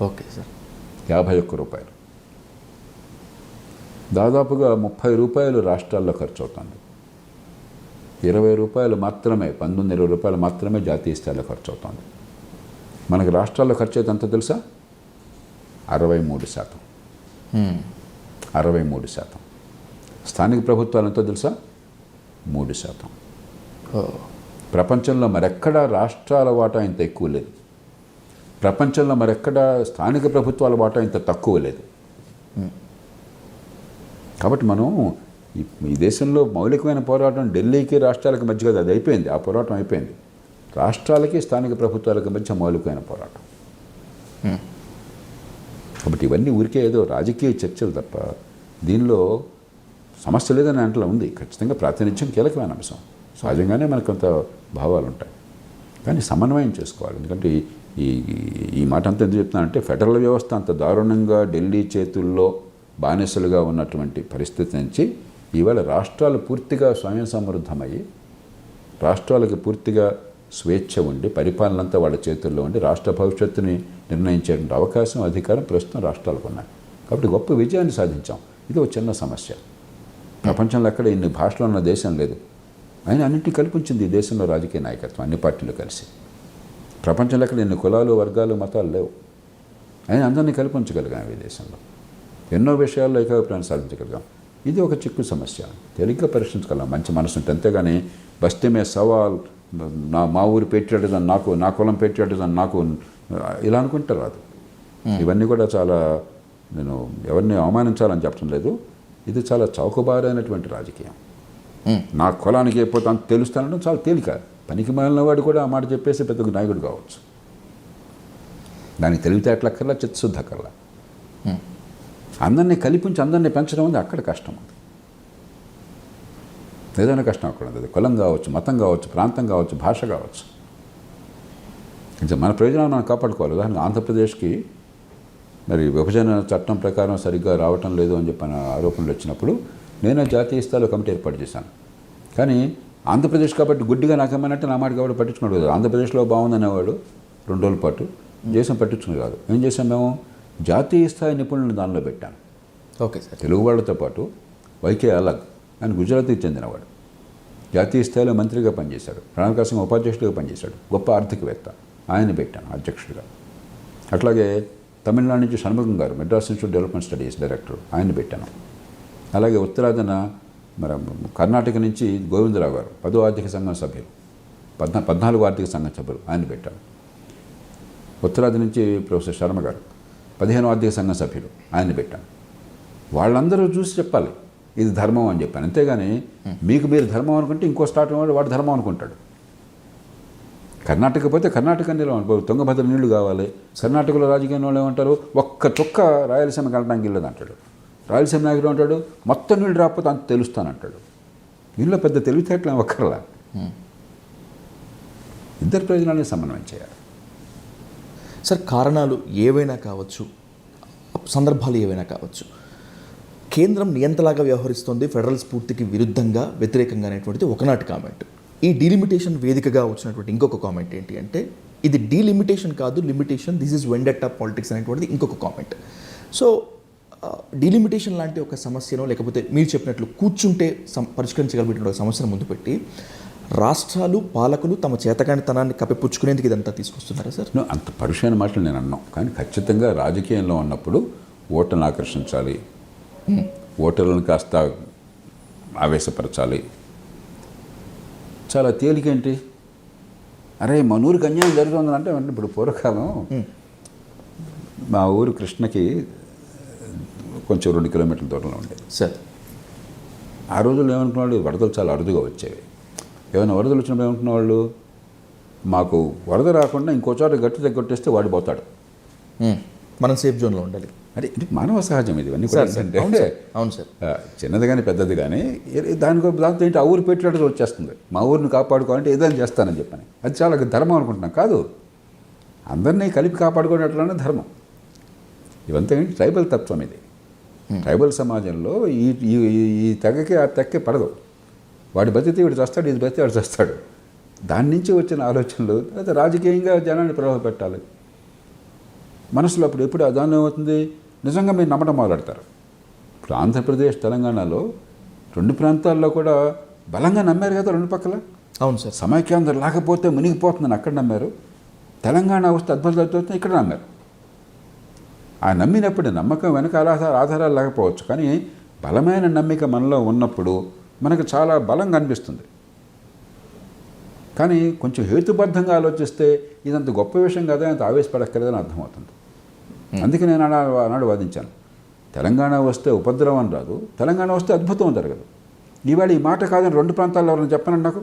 Okay sir. 51 రూపాయలు. దాదాపుగా 30 రూపాయలు రాష్ట్రాల్లో ఖర్చు అవుతుంది. 20 రూపాయలు మాత్రమే, 19-20 రూపాయలు మాత్రమే జాతీయ స్థాయిలో ఖర్చు అవుతుంది. మనకి రాష్ట్రాల్లో ఖర్చు అయితే ఎంత తెలుసా? 63%. 63%. స్థానిక ప్రభుత్వాలు ఎంతో తెలుసా? 3%. ప్రపంచంలో మరెక్కడా రాష్ట్రాల వాటా ఇంత ఎక్కువ లేదు. ప్రపంచంలో మరెక్కడా స్థానిక ప్రభుత్వాల వాటా ఇంత తక్కువ లేదు. కాబట్టి మనం ఈ దేశంలో మౌలికమైన పోరాటం ఢిల్లీకి రాష్ట్రాలకు మధ్య కదా, అది అయిపోయింది. ఆ పోరాటం అయిపోయింది. రాష్ట్రాలకి స్థానిక ప్రభుత్వాలకు మధ్య మౌలికమైన పోరాటం. కాబట్టి ఇవన్నీ ఊరికే ఏదో రాజకీయ చర్చలు తప్ప దీనిలో సమస్య లేదని అంటలో ఉంది. ఖచ్చితంగా ప్రాతినిధ్యం కీలకమైన అంశం. సహజంగానే మనకు కొంత భావాలు ఉంటాయి, కానీ సమన్వయం చేసుకోవాలి. ఎందుకంటే ఈ ఈ మాట అంతా ఎందుకు చెప్తున్నానంటే ఫెడరల్ వ్యవస్థ అంత దారుణంగా ఢిల్లీ చేతుల్లో బానిసలుగా ఉన్నటువంటి పరిస్థితి నుంచి ఈవేళ రాష్ట్రాలు పూర్తిగా స్వయం సమృద్ధమయ్యి రాష్ట్రాలకు పూర్తిగా స్వేచ్ఛ ఉండి పరిపాలన అంతా వాళ్ళ చేతుల్లో ఉండి రాష్ట్ర భవిష్యత్తుని నిర్ణయించేటువంటి అవకాశం అధికారం ప్రస్తుతం రాష్ట్రాలకు ఉన్నాయి. కాబట్టి గొప్ప విజయాన్ని సాధించాం. ఇది ఒక చిన్న సమస్య. ప్రపంచంలో ఎక్కడ ఇన్ని భాషలు ఉన్న దేశం లేదు. ఆయన అన్నింటినీ కల్పించింది ఈ దేశంలో రాజకీయ నాయకత్వం అన్ని పార్టీలు కలిసి. ప్రపంచంలో ఎక్కడ ఇన్ని కులాలు వర్గాలు మతాలు లేవు. ఆయన అందరినీ కల్పించగలిగాం ఈ దేశంలో. ఎన్నో విషయాల్లో ఏకాభిప్రాయం సాధించగలిగాం. ఇది ఒక చిక్కు సమస్య. తేలిగ్గా పరిష్కరించగలం మంచి మనసు ఉంటే. అంతేగాని బస్తీ మే సవాల్ మా ఊరు పేట్రియాటిజం నాకు, నా కులం పేట్రియాటిజం నాకు, ఇలా అనుకుంటే రాదు. ఇవన్నీ కూడా చాలా, నేను ఎవరిని అవమానించాలని చెప్పడం లేదు. ఇది చాలా చౌకబారైనటువంటి రాజకీయం. నా కులానికి అయిపోతే అంత తెలుస్తానంటే చాలా తేలిక. పనికి మాలిన వాడు కూడా ఆ మాట చెప్పేసి పెద్ద నాయకుడు కావచ్చు. దానికి తెలివితేటలక్కర్లా, చిత్తశుద్ధక్కర్లా. అందరినీ కల్పించి అందరినీ పెంచడం ఉంది అక్కడ కష్టం ఉంది. ఏదైనా కష్టం అక్కడ ఉంది. అది కులం కావచ్చు, మతం కావచ్చు, ప్రాంతం కావచ్చు, భాష కావచ్చు. మన ప్రయోజనాలు మనం కాపాడుకోవాలి. ఉదాహరణకు ఆంధ్రప్రదేశ్కి మరి విభజన చట్టం ప్రకారం సరిగ్గా రావటం లేదు అని చెప్పిన ఆరోపణలు వచ్చినప్పుడు నేను జాతీయ స్థాయిలో కమిటీ ఏర్పాటు చేశాను. కానీ ఆంధ్రప్రదేశ్ కాబట్టి గుడ్డిగా నాకేమనంటే నా మాట కాబట్టి పట్టించుకున్నాడు కదా. ఆంధ్రప్రదేశ్లో బాగుందనేవాడు 2 రోజుల పాటు దేశం పట్టించుకుని కాదు. ఏం చేశాం మేము, జాతీయ స్థాయి నిపుణులను దానిలో పెట్టాను. Okay sir. తెలుగు వాళ్ళతో పాటు వైకే అలగ్ ఆయన గుజరాత్కి చెందినవాడు. జాతీయ స్థాయిలో మంత్రిగా పనిచేశాడు. ప్రణాళికా సంఘం ఉపాధ్యక్షుడిగా పనిచేశాడు. గొప్ప ఆర్థికవేత్త. ఆయన పెట్టాను అధ్యక్షుడిగా. అట్లాగే తమిళనాడు నుంచి షణ్ముఖం గారు, Madras institute development studies director, ఆయన పెట్టాను. అలాగే ఉత్తరాదిన మరి కర్ణాటక నుంచి గోవిందరావు గారు 10వ ఆర్థిక సంఘం సభ్యులు, 14వ ఆర్థిక సంఘం సభ్యులు, ఆయన పెట్టాను. ఉత్తరాది నుంచి ప్రొఫెసర్ శర్మ గారు 15వ ఆర్థిక సంఘం సభ్యులు, ఆయన పెట్టాను. వాళ్ళందరూ చూసి చెప్పాలి ఇది ధర్మం అని చెప్పాను. అంతేగాని మీకు మీరు ధర్మం అనుకుంటే ఇంకో స్టార్ట్ వాడు ధర్మం అనుకుంటాడు. కర్ణాటక పోతే కర్ణాటక నీళ్ళు తుంగభద్ర నీళ్లు కావాలి. కర్ణాటకలో రాజకీయ వాళ్ళు ఏమంటారు, ఒక్క చుక్క రాయలసీమ కలటానికి వెళ్ళదు అంటాడు. రాయలసీమ నాయకుడు అంటాడు, మొత్తం నీళ్ళు రాకపోతే అంత తెలుస్తానంటాడు. వీళ్ళు పెద్ద తెలివితేటలు ఒక్కర్లా. ఇద్దరు ప్రయోజనాన్ని సమన్వయం చేయాలి. సార్, కారణాలు ఏవైనా కావచ్చు, సందర్భాలు ఏవైనా కావచ్చు, కేంద్రం నియంతలాగా వ్యవహరిస్తోంది, ఫెడరల్ స్ఫూర్తికి విరుద్ధంగా, వ్యతిరేకంగా అనేటువంటిది ఒకనాటి కామెంట్. ఈ డీలిమిటేషన్ వేదికగా వచ్చినటువంటి ఇంకొక కామెంట్ ఏంటి అంటే, ఇది డీలిమిటేషన్ కాదు, లిమిటేషన్, దిస్ ఈజ్ వెండెట్టా పాలిటిక్స్ అనేటువంటిది ఇంకొక కామెంట్. సో డీలిమిటేషన్ లాంటి ఒక సమస్యనో, లేకపోతే మీరు చెప్పినట్లు కూర్చుంటే పరిష్కరించగలిగిన ఒక సమస్యను ముందు పెట్టి రాష్ట్రాలు, పాలకులు తమ చేతకానితనాన్ని కప్పిపుచ్చుకునేందుకు ఇదంతా తీసుకొస్తున్నారా సార్? అంత పరుషమైన మాటలు నేను అన్నాం. కానీ ఖచ్చితంగా రాజకీయంలో ఉన్నప్పుడు ఓటును ఆకర్షించాలి, ఓటర్లను కాస్త ఆవేశపరచాలి. చాలా తేలికేంటి, అరే మన ఊరికి అన్యాయం జరుగుతుందంటే ఇప్పుడు పూర్వకాలం మా ఊరు కృష్ణకి కొంచెం 2 కిలోమీటర్ల దూరంలో ఉండేది సార్. ఆ రోజుల్లో ఏమనుకున్నాడు, వరదలు చాలా అరుదుగా వచ్చేవి. ఏమైనా వరదలు వచ్చినప్పుడు ఏమనుకున్న వాళ్ళు, మాకు వరద రాకుండా ఇంకో చోట గట్టి తగ్గొట్టేస్తే వాడు పోతాడు, మనం సేఫ్ జోన్లో ఉండాలి. అంటే ఇది మానవ సహజం. ఇది ఇవన్నీ కూడా ఏంటంటే, అవును సార్, చిన్నది కానీ పెద్దది కానీ దాంతో ఏంటి ఆ ఊరు పెట్టినట్టు వచ్చేస్తుంది. మా ఊరిని కాపాడుకోవాలంటే ఏదైనా చేస్తానని చెప్పని, అది చాలా ధర్మం అనుకుంటున్నాం. కాదు, అందరినీ కలిపి కాపాడుకునేట్లనే ధర్మం. ఇవంతా ఏంటి ట్రైబల్ తత్వం. ఇది ట్రైబల్ సమాజంలో ఈ తెగకి ఆ తెక్కే పడదు. వాడి బతితే వీడు చేస్తాడు, ఇది బతితే వాడు చేస్తాడు. దాని నుంచి వచ్చిన ఆలోచనలు అయితే రాజకీయంగా జనాన్ని ప్రభావ పెట్టాలి. మనసులో అప్పుడు ఎప్పుడు దాని ఏమవుతుంది, నిజంగా మీరు నమ్మటం మొదలెడతారు. ఇప్పుడు ఆంధ్రప్రదేశ్, తెలంగాణలో 2 ప్రాంతాల్లో కూడా బలంగా నమ్మారు కదా 2 పక్కల. అవును సార్. సమైక్యాంధ్ర లేకపోతే మునిగిపోతుందని అక్కడ నమ్మారు. తెలంగాణ వస్తే అద్భుతం ఇక్కడ నమ్మారు. ఆ నమ్మినప్పుడు నమ్మకం వెనకాల ఆధారాలు లేకపోవచ్చు, కానీ బలమైన నమ్మిక మనలో ఉన్నప్పుడు మనకు చాలా బలంగా అనిపిస్తుంది. కానీ కొంచెం హేతుబద్ధంగా ఆలోచిస్తే ఇదంత గొప్ప విషయం కదా, అంత ఆవేశపడక్కర్లేదని అర్థమవుతుంది. అందుకే నేను ఆనాడు వాదించాను, తెలంగాణ వస్తే ఉపద్రవం రాదు, తెలంగాణ వస్తే అద్భుతం జరగదు. ఇవాళ ఈ మాట కాదని 2 ప్రాంతాల్లో ఎవరైనా చెప్పనండి నాకు.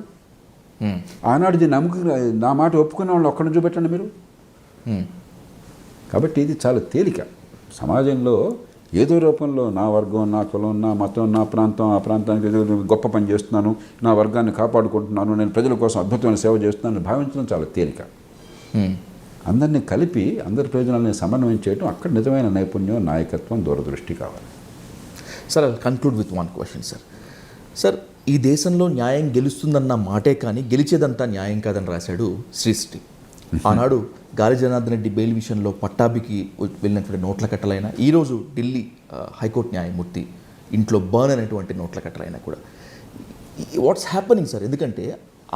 ఆనాడు ఇది నా మాట ఒప్పుకున్న వాళ్ళు ఒక్కడిని చూపెట్టండి మీరు. కాబట్టి ఇది చాలా తేలిక. సమాజంలో ఏదో రూపంలో నా వర్గం, నా కులం, నా మతం, నా ప్రాంతం, ఆ ప్రాంతానికి గొప్ప పని చేస్తున్నాను, నా వర్గాన్ని కాపాడుకుంటున్నాను, నేను ప్రజల కోసం అద్భుతమైన సేవ చేస్తున్నాను భావించడం చాలా తేలిక. అందరినీ కలిపి అందరి ప్రయోజనాలను సమన్వయం చేయడం అక్కడ నిజమైన నైపుణ్యం, నాయకత్వం, దూరదృష్టి కావాలి. Sir I conclude with one question sir. Sir, ఈ దేశంలో న్యాయం గెలుస్తుందన్న మాటే కానీ గెలిచేదంతా న్యాయం కాదని రాశాడు శ్రీశ్రీ. ఆనాడు గాలి జనార్దన్ రెడ్డి బెయిల్ విషయంలో పట్టాభికి వెళ్ళినటువంటి నోట్ల కట్టలైనా, ఈరోజు ఢిల్లీ హైకోర్టు న్యాయమూర్తి ఇంట్లో బర్న్ అనేటువంటి నోట్ల కట్టలైనా కూడా వాట్స్ హ్యాపనింగ్ సార్? ఎందుకంటే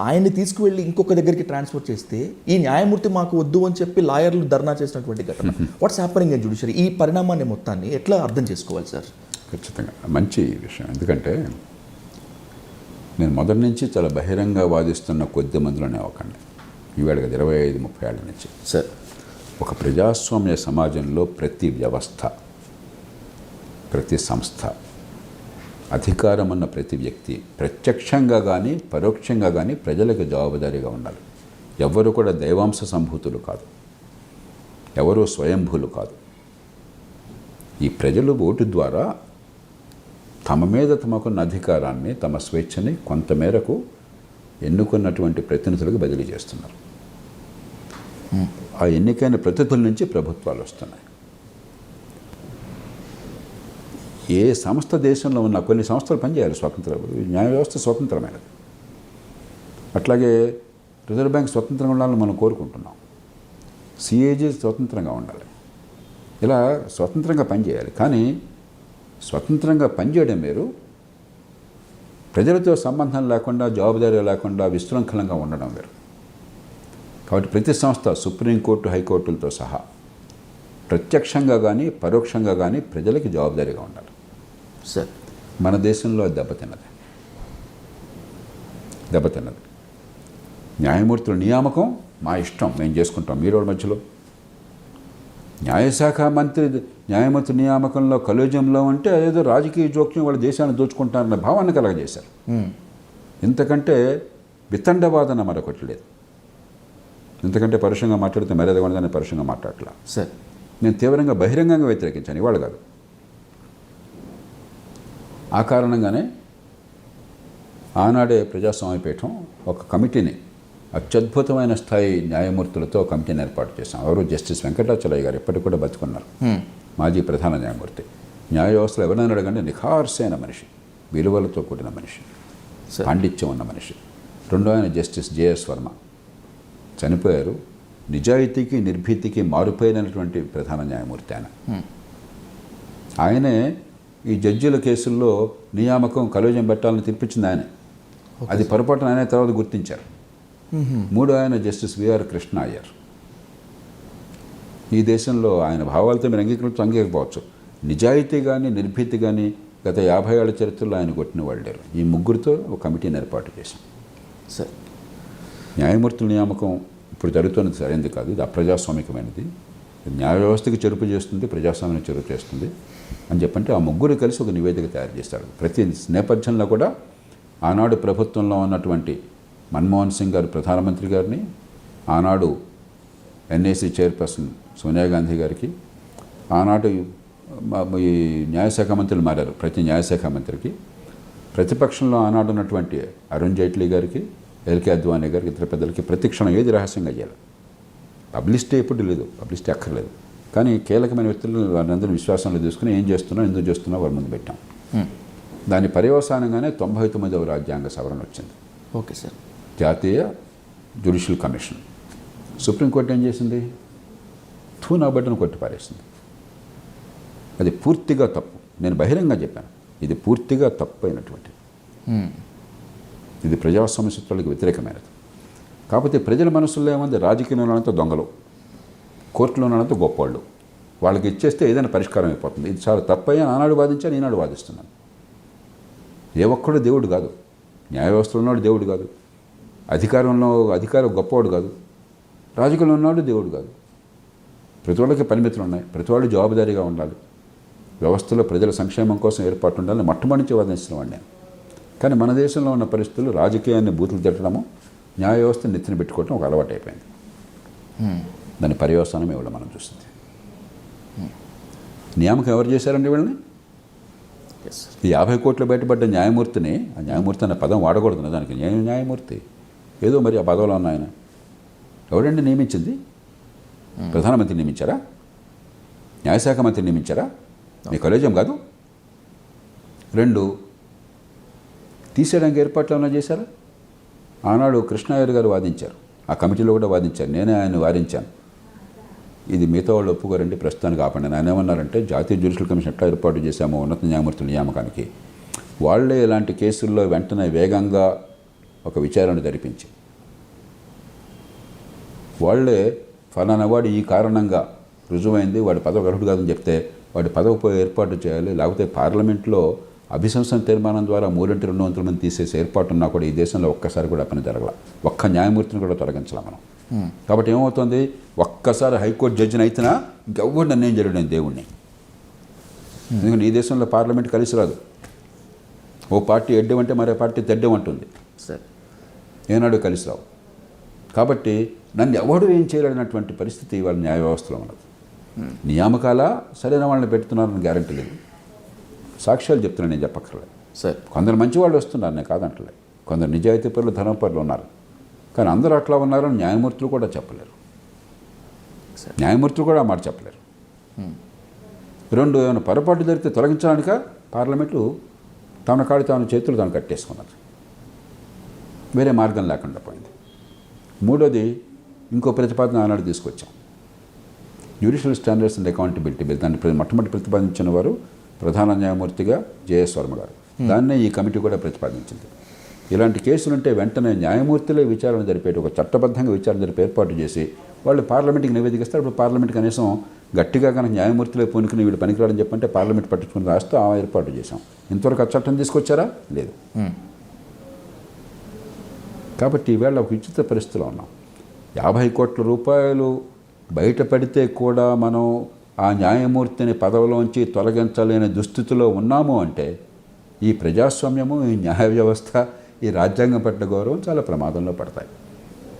ఆయన్ని తీసుకువెళ్ళి ఇంకొక దగ్గరికి ట్రాన్స్ఫర్ చేస్తే ఈ న్యాయమూర్తి మాకు వద్దు అని చెప్పి లాయర్లు ధర్నా చేసినటువంటి ఘటన. What's happening in judiciary? ఈ పరిణామాన్ని మొత్తాన్ని ఎట్లా అర్థం చేసుకోవాలి సార్? ఖచ్చితంగా మంచి విషయం. ఎందుకంటే నేను మొదటి నుంచి చాలా బహిరంగ వాదిస్తున్న కొద్ది మందిలోనే ఒకండి, ఈవేళ 25-30 ఏళ్ళ నుంచి సార్. ఒక ప్రజాస్వామ్య సమాజంలో ప్రతి వ్యవస్థ, ప్రతి సంస్థ, అధికారం ఉన్న ప్రతి వ్యక్తి ప్రత్యక్షంగా కానీ పరోక్షంగా కానీ ప్రజలకు జవాబుదారీగా ఉండాలి. ఎవరు కూడా దైవాంశ సంభూతులు కాదు, ఎవరు స్వయంభూలు కాదు. ఈ ప్రజలు ఓటు ద్వారా తమ మీద తమకున్న అధికారాన్ని, తమ స్వేచ్ఛని కొంతమేరకు ఎన్నుకున్నటువంటి ప్రతినిధులకు బదిలీ చేస్తున్నారు. ఆ ఎన్నికైన ప్రతినిధుల నుంచి ప్రభుత్వాలు వస్తున్నాయి. ఏ సంస్థ దేశంలో ఉన్న కొన్ని సంస్థలు పనిచేయాలి స్వతంత్ర, న్యాయ వ్యవస్థ స్వతంత్రమైనది. అట్లాగే రిజర్వ్ బ్యాంక్ స్వతంత్రంగా ఉండాలని మనం కోరుకుంటున్నాం. సిఏజీ స్వతంత్రంగా ఉండాలి. ఇలా స్వతంత్రంగా పనిచేయాలి. కానీ స్వతంత్రంగా పనిచేయడం వేరు, ప్రజలతో సంబంధం లేకుండా, జవాబుదారీ లేకుండా విశృంఖలంగా ఉండడం వేరు. కాబట్టి ప్రతి సంస్థ సుప్రీంకోర్టు, హైకోర్టులతో సహా ప్రత్యక్షంగా కానీ పరోక్షంగా కానీ ప్రజలకి జవాబుదారీగా ఉండాలి సార్. మన దేశంలో అది దెబ్బతిన్నది. న్యాయమూర్తుల నియామకం మా ఇష్టం, మేము చేసుకుంటాం, మీరు మధ్యలో. న్యాయశాఖ మంత్రి న్యాయమూర్తి నియామకంలో కలోజంలో అంటే అదేదో రాజకీయ జోక్యం, వాళ్ళ దేశాన్ని దోచుకుంటారన్న భావాన్ని కలగజేశారు. ఇంతకంటే వితండవాదన మరొకటి లేదు. ఇంతకంటే పరుషంగా మాట్లాడితే మర్యాద ఉండదని పరుషంగా మాట్లాడట్లా సార్. నేను తీవ్రంగా బహిరంగంగా వ్యతిరేకించాను, ఇవాళ కాదు. ఆ కారణంగానే ఆనాడే ప్రజాస్వామ్యపీఠం ఒక కమిటీని, అత్యద్భుతమైన స్థాయి న్యాయమూర్తులతో కమిటీని ఏర్పాటు చేశాం. ఎవరు? జస్టిస్ వెంకటాచలయ్య గారు, ఇప్పటికి కూడా బతుకున్నారు, మాజీ ప్రధాన న్యాయమూర్తి. న్యాయ వ్యవస్థలో ఎవరైనా అడగండి, నిఖార్సైన మనిషి, విలువలతో కూడిన మనిషి, పాండిత్యం ఉన్న మనిషి. రెండో ఆయన జస్టిస్ జేఎస్ వర్మ, చనిపోయారు. నిజాయితీకి నిర్భీతికి మారుపోయినటువంటి ప్రధాన న్యాయమూర్తి ఆయన. ఆయనే ఈ జడ్జీల కేసుల్లో నియామకం కలోజం పెట్టాలని తెప్పించింది ఆయనే. అది పొరపాటున ఆయన తర్వాత గుర్తించారు. మూడో ఆయన జస్టిస్ విఆర్ కృష్ణ అయ్యర్. ఈ దేశంలో ఆయన భావాలతో మీరు అంగీకరించకపోవచ్చు, నిజాయితీ కానీ నిర్భీతి కానీ గత 50 ఏళ్ల చరిత్రలో ఆయన కొట్టిన వాళ్ళు లేరు. ఈ ముగ్గురితో ఒక కమిటీని ఏర్పాటు చేశాం. సార్, న్యాయమూర్తుల నియామకం ఇప్పుడు జరుగుతున్నది సరైనది కాదు, ఇది అప్రజాస్వామికమైనది, న్యాయ వ్యవస్థకి చెరుపు చేస్తుంది, ప్రజాస్వామ్యం చెరుపు చేస్తుంది అని చెప్పంటే ఆ ముగ్గురు కలిసి ఒక నివేదిక తయారు చేస్తారు. ప్రతి నేపథ్యంలో కూడా ఆనాడు ప్రభుత్వంలో ఉన్నటువంటి మన్మోహన్ సింగ్ గారు ప్రధానమంత్రి గారిని, ఆనాడు ఎన్ఏసీ చైర్పర్సన్ సోనియా గాంధీ గారికి, ఆనాడు ఈ న్యాయశాఖ మంత్రులు మారారు, ప్రతి న్యాయశాఖ మంత్రికి, ప్రతిపక్షంలో ఆనాడు ఉన్నటువంటి అరుణ్ జైట్లీ గారికి, ఎల్కే అద్వానీ గారికి, ఇతర పెద్దలకి ప్రతి క్షణం ఏది రహస్యంగా చేయాలి. పబ్లిసిటీ ఎప్పుడు లేదు, పబ్లిసిటీ అక్కర్లేదు. కానీ కీలకమైన వ్యక్తులు వారందరూ విశ్వాసంలో తీసుకుని ఏం చేస్తున్నా, ఎందుకు చేస్తున్నా వారి ముందు పెట్టాం. దాని పర్యవసానంగానే 99వ రాజ్యాంగ సవరణ వచ్చింది. Okay sir. జాతీయ జ్యుడిషియల్ కమిషన్. సుప్రీంకోర్టు ఏం చేసింది? నా బట్టను కొట్టిపారేసింది. అది పూర్తిగా తప్పు. నేను బహిరంగంగా చెప్పాను, ఇది పూర్తిగా తప్పు అయినటువంటి, ఇది ప్రజాస్వామ్య సూత్రాలకు వ్యతిరేకమైనది. కాకపోతే ప్రజల మనసుల్లో ఏమంది, రాజకీయంలో ఉన్నంత దొంగలు, కోర్టులో ఉన్నంత గొప్పవాళ్ళు, వాళ్ళకి ఇచ్చేస్తే ఏదైనా పరిష్కారం అయిపోతుంది. ఇది చాలా తప్పని ఆనాడు వాదించాను, ఈనాడు వాదిస్తున్నాను. ఏ ఒక్కడు దేవుడు కాదు, న్యాయ వ్యవస్థలో ఉన్నాడు దేవుడు కాదు, అధికారం గొప్పవాడు కాదు, రాజకీయంలో ఉన్నాడు దేవుడు కాదు. ప్రతి వాళ్ళకి పరిమితులు ఉన్నాయి, ప్రతి వాళ్ళు జవాబుదారీగా ఉండాలి, వ్యవస్థలో ప్రజల సంక్షేమం కోసం ఏర్పాటు ఉండాలని మొట్టమొదటి నుంచి వాదించిన వాడిని నేను. కానీ మన దేశంలో ఉన్న పరిస్థితులు రాజకీయాన్ని బూతులు తిట్టడము, న్యాయ వ్యవస్థను నెత్తిన పెట్టుకోవడం ఒక అలవాటు అయిపోయింది. దాని పర్యవసానం ఇవాళ మనం చూస్తుంది. నియామకం ఎవరు చేశారండి వీళ్ళని? ఈ 50 కోట్లు బయటపడ్డ న్యాయమూర్తిని, ఆ న్యాయమూర్తి అనే పదం వాడకూడదు, దానికి న్యాయమూర్తి ఏదో మరి ఆ పదవిలో ఉన్న ఆయన ఎవడండి నియమించింది? ప్రధానమంత్రి నియమించారా? న్యాయశాఖ మంత్రి నియమించారా? మీ కాలేజం కాదు. 2, తీసేయడానికి ఏర్పాట్లు ఏమైనా చేశారా? ఆనాడు కృష్ణాయ్యర్ గారు వాదించారు, ఆ కమిటీలో కూడా వాదించారు, నేనే ఆయన వాదించాను. ఇది మిగతా వాళ్ళు ఒప్పుకోరండి, ప్రస్తుతానికి ఆపండి. ఆయన ఏమన్నారంటే, జాతీయ జ్యుడిషియల్ కమిషన్ ఎట్లా ఏర్పాటు చేశామో ఉన్నత న్యాయమూర్తుల నియామకానికి, వాళ్లే ఇలాంటి కేసుల్లో వెంటనే వేగంగా ఒక విచారణ జరిపించి వాళ్లే ఫలానా వాడు ఈ కారణంగా రుజువైంది, వాడి పదవి అర్హుడు కాదని చెప్తే వాడి పదవి పోయి ఏర్పాటు చేయాలి. లేకపోతే పార్లమెంట్లో అభిశంసన తీర్మానం ద్వారా 3/2 మంది తీసేసి ఏర్పాటు ఉన్నా కూడా ఈ దేశంలో ఒక్కసారి కూడా పని జరగల. ఒక్క న్యాయమూర్తిని కూడా తొలగించాల మనం. కాబట్టి ఏమవుతుంది, ఒక్కసారి హైకోర్టు జడ్జిని అయితేనా ఇంకెవ్వరు నిర్ణయం చేయడం దేవుణ్ణి. ఎందుకంటే ఈ దేశంలో పార్లమెంట్ కలిసి రాదు. ఓ పార్టీ ఎడ్డమంటే మరో పార్టీ తెడ్డమంటుంది, ఏనాడు కలిసి రావు. కాబట్టి నన్ను ఎవడు ఏం చేయలేనటువంటి పరిస్థితి వాళ్ళ న్యాయ వ్యవస్థలో ఉన్నది. నియామకాల సరైన వాళ్ళని పెడుతున్నారని గ్యారంటీ లేదు. సాక్ష్యాలు చెప్తున్నాను, నేను చెప్పక్కర్లేదు. కొందరు మంచి వాళ్ళు వస్తున్నారు, నేను కాదంటలేదు. కొందరు నిజాయితీ పరులు, ధర్మపరులు ఉన్నారు. కానీ అందరూ అట్లా ఉన్నారని న్యాయమూర్తులు కూడా చెప్పలేరు. న్యాయమూర్తులు కూడా ఆ మాట చెప్పలేరు. 2, ఏమైనా పొరపాటు జరిగితే తొలగించడానిక పార్లమెంటు తన కాడి తాను చేతులు తాను కట్టేసుకున్నారు. వేరే మార్గం లేకుండా పోయింది. 3వది, ఇంకో ప్రతిపాదన ఆనాడు తీసుకొచ్చాం, judicial standards and accountability bill. దాన్ని మొట్టమొదటి ప్రతిపాదించిన వారు ప్రధాన న్యాయమూర్తిగా జేఎస్ వర్మ గారు. దాన్నే ఈ కమిటీ కూడా ప్రతిపాదించింది. ఇలాంటి కేసులుంటే వెంటనే న్యాయమూర్తులే విచారణ జరిపేటి, ఒక చట్టబద్ధంగా విచారణ జరిపే ఏర్పాటు చేసి వాళ్ళు పార్లమెంట్కి నివేదిస్తారు. ఇప్పుడు పార్లమెంట్ కనీసం గట్టిగా కనుక న్యాయమూర్తులే పూనుకుని వీళ్ళు పనికిరాడని చెప్పంటే పార్లమెంట్ పట్టించుకుని రాస్తూ ఆ ఏర్పాటు చేశాం. ఇంతవరకు ఆ చట్టం తీసుకొచ్చారా? లేదు. కాబట్టి ఈవేళ ఒక విచిత్ర పరిస్థితిలో ఉన్నాం. 50 కోట్ల రూపాయలు బయటపడితే కూడా మనం ఆ న్యాయమూర్తిని పదవిలోంచి తొలగించలేని దుస్థితిలో ఉన్నాము అంటే ఈ ప్రజాస్వామ్యము, ఈ న్యాయ వ్యవస్థ, ఈ రాజ్యాంగం పట్ల గౌరవం చాలా ప్రమాదంలో పడతాయి.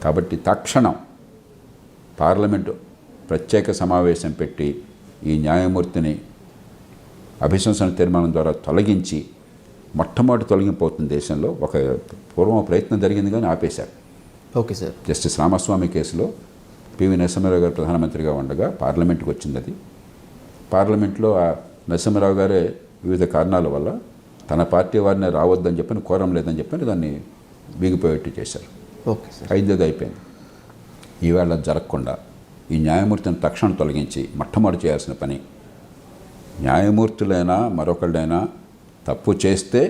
కాబట్టి తక్షణం పార్లమెంటు ప్రత్యేక సమావేశం పెట్టి ఈ న్యాయమూర్తిని అభిశంసన తీర్మానం ద్వారా తొలగించి, మొట్టమొదటి తొలగిపోతుంది దేశంలో. ఒక పూర్వం ప్రయత్నం జరిగింది కానీ ఆపేశారు. Okay sir. జస్టిస్ రామస్వామి కేసులో పివి నరసింహారావు గారు ప్రధానమంత్రిగా ఉండగా పార్లమెంట్కి వచ్చింది. అది పార్లమెంట్లో ఆ నరసింహారావు గారే వివిధ కారణాల వల్ల తన పార్టీ వారిని రావద్దని చెప్పని, కోరం లేదని చెప్పని దాన్ని బిగిపోయేట్టు చేశారు. Okay sir. 5వ అయిపోయింది. ఈవేళ జరగకుండా ఈ న్యాయమూర్తిని తక్షణం తొలగించి మొట్టమొదటి చేయాల్సిన పని, న్యాయమూర్తులైనా మరొకళ్ళైనా తప్పు చేస్తే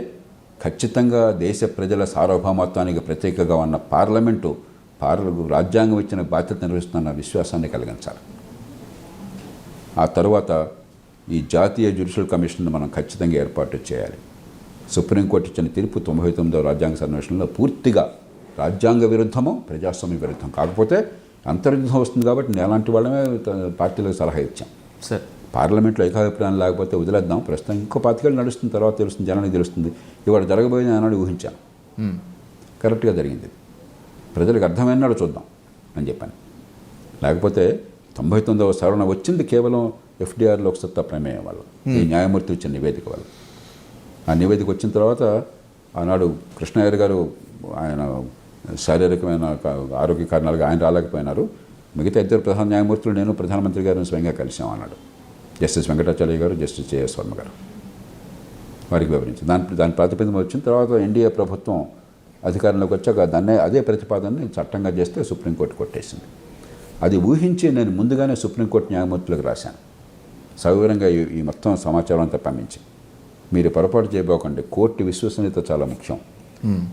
ఖచ్చితంగా దేశ ప్రజల సార్వభౌమత్వానికి ప్రత్యేకగా ఉన్న పార్లమెంటు రాజ్యాంగం ఇచ్చిన బాధ్యత నిర్వహిస్తున్న విశ్వాసాన్ని కలిగించాలి. ఆ తర్వాత ఈ జాతీయ జ్యుడిషియల్ కమిషన్ మనం ఖచ్చితంగా ఏర్పాటు చేయాలి. సుప్రీంకోర్టు ఇచ్చిన తీర్పు 99వ రాజ్యాంగ సన్నివేశంలో పూర్తిగా రాజ్యాంగ విరుద్ధము, ప్రజాస్వామ్య విరుద్ధం. కాకపోతే అంతర్యుద్ధం వస్తుంది కాబట్టి నేను అలాంటి వాళ్ళమే పార్టీలకు సలహా ఇచ్చాం. సార్, పార్లమెంట్లో ఏకాభిప్రాయం లేకపోతే వదిలేద్దాం, ప్రస్తుతం ఇంకో 5 ఏళ్ళు నడుస్తుంది, తర్వాత తెలుస్తుంది, జనానికి తెలుస్తుంది. ఇవాళ జరగబోయేది ఆనాడు ఊహించాను. కరెక్ట్గా జరిగింది. ప్రజలకు అర్థమైనాడు చూద్దాం అని చెప్పాను. లేకపోతే 99వ సవరణ వచ్చింది కేవలం FDR లోక్సత్తా ప్రమేయం వల్ల, ఈ న్యాయమూర్తి ఇచ్చిన నివేదిక వల్ల. ఆ నివేదిక వచ్చిన తర్వాత ఆనాడు కృష్ణయ్యర్ గారు ఆయన శారీరకమైన ఆరోగ్య కారణాలుగా ఆయన రాలేకపోయినారు. మిగతా 2 ప్రధాన న్యాయమూర్తులు, నేను ప్రధానమంత్రి గారిని స్వయంగా కలిసాం అన్నాడు. జస్టిస్ వెంకటాచార్య గారు, జస్టిస్ జేఎస్ వర్మ గారు. వారికి వివరించి దాని ప్రాతిపదికన వచ్చిన తర్వాత ఎన్డీఏ ప్రభుత్వం అధికారంలోకి వచ్చాక అదే ప్రతిపాదనని చట్టంగా చేస్తే సుప్రీంకోర్టు కొట్టేసింది. అది ఊహించి నేను ముందుగానే సుప్రీంకోర్టు న్యాయమూర్తులకు రాశాను, సవివరంగా ఈ మొత్తం సమాచారం అంతా పంపించి, మీరు పొరపాటు చేయబోకండి, కోర్టు విశ్వసనీయత చాలా ముఖ్యం.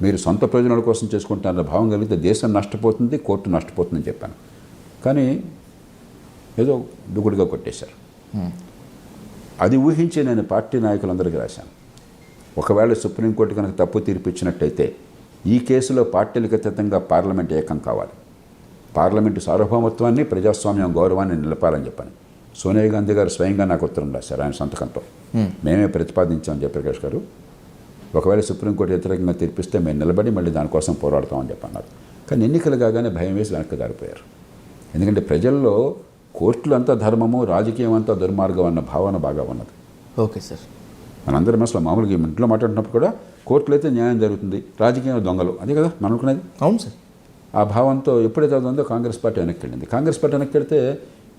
మీరు సొంత ప్రయోజనాల కోసం చేసుకుంటారన్న భావం కలిగితే దేశం నష్టపోతుంది, కోర్టు నష్టపోతుందని చెప్పాను. కానీ ఏదో దుగుడుగా కొట్టేశారు. అది ఊహించి నేను పార్టీ నాయకులందరికీ రాశాను, ఒకవేళ సుప్రీంకోర్టు కనుక తప్పు తీర్పు ఇచ్చినట్టయితే ఈ కేసులో పార్టీలకు అతీతంగా పార్లమెంట్ ఏకం కావాలి, పార్లమెంటు సార్వభౌమత్వాన్ని, ప్రజాస్వామ్యం, గౌరవాన్ని నిలపాలని చెప్పాను. సోనియా గాంధీ గారు స్వయంగా నాకు ఉత్తరం రాశారు ఆయన సంతకంతో. మేమే ప్రతిపాదించామని జయప్రకాష్ గారు, ఒకవేళ సుప్రీంకోర్టు వ్యతిరేకంగా తీర్పిస్తే మేము నిలబడి మళ్ళీ దానికోసం పోరాడతామని చెప్పన్నారు. కానీ ఎన్నికలు కాగానే భయం వేసి వెనక్కి దారిపోయారు. ఎందుకంటే ప్రజల్లో కోర్టులు అంతా ధర్మము, రాజకీయం అంతా దుర్మార్గం అన్న భావన బాగా ఉన్నది. Okay sir. మనందరం అసలు మామూలుగా ఇంట్లో మాట్లాడుతున్నప్పుడు కూడా కోర్టులో అయితే న్యాయం జరుగుతుంది, రాజకీయం దొంగలు, అదే కదా మనం అనుకునేది. అవును సార్. ఆ భావంతో ఎప్పుడైతే ఉందో కాంగ్రెస్ పార్టీ వెనక్కి వెళ్ళింది. కాంగ్రెస్ పార్టీ వెనక్కి వెళ్తే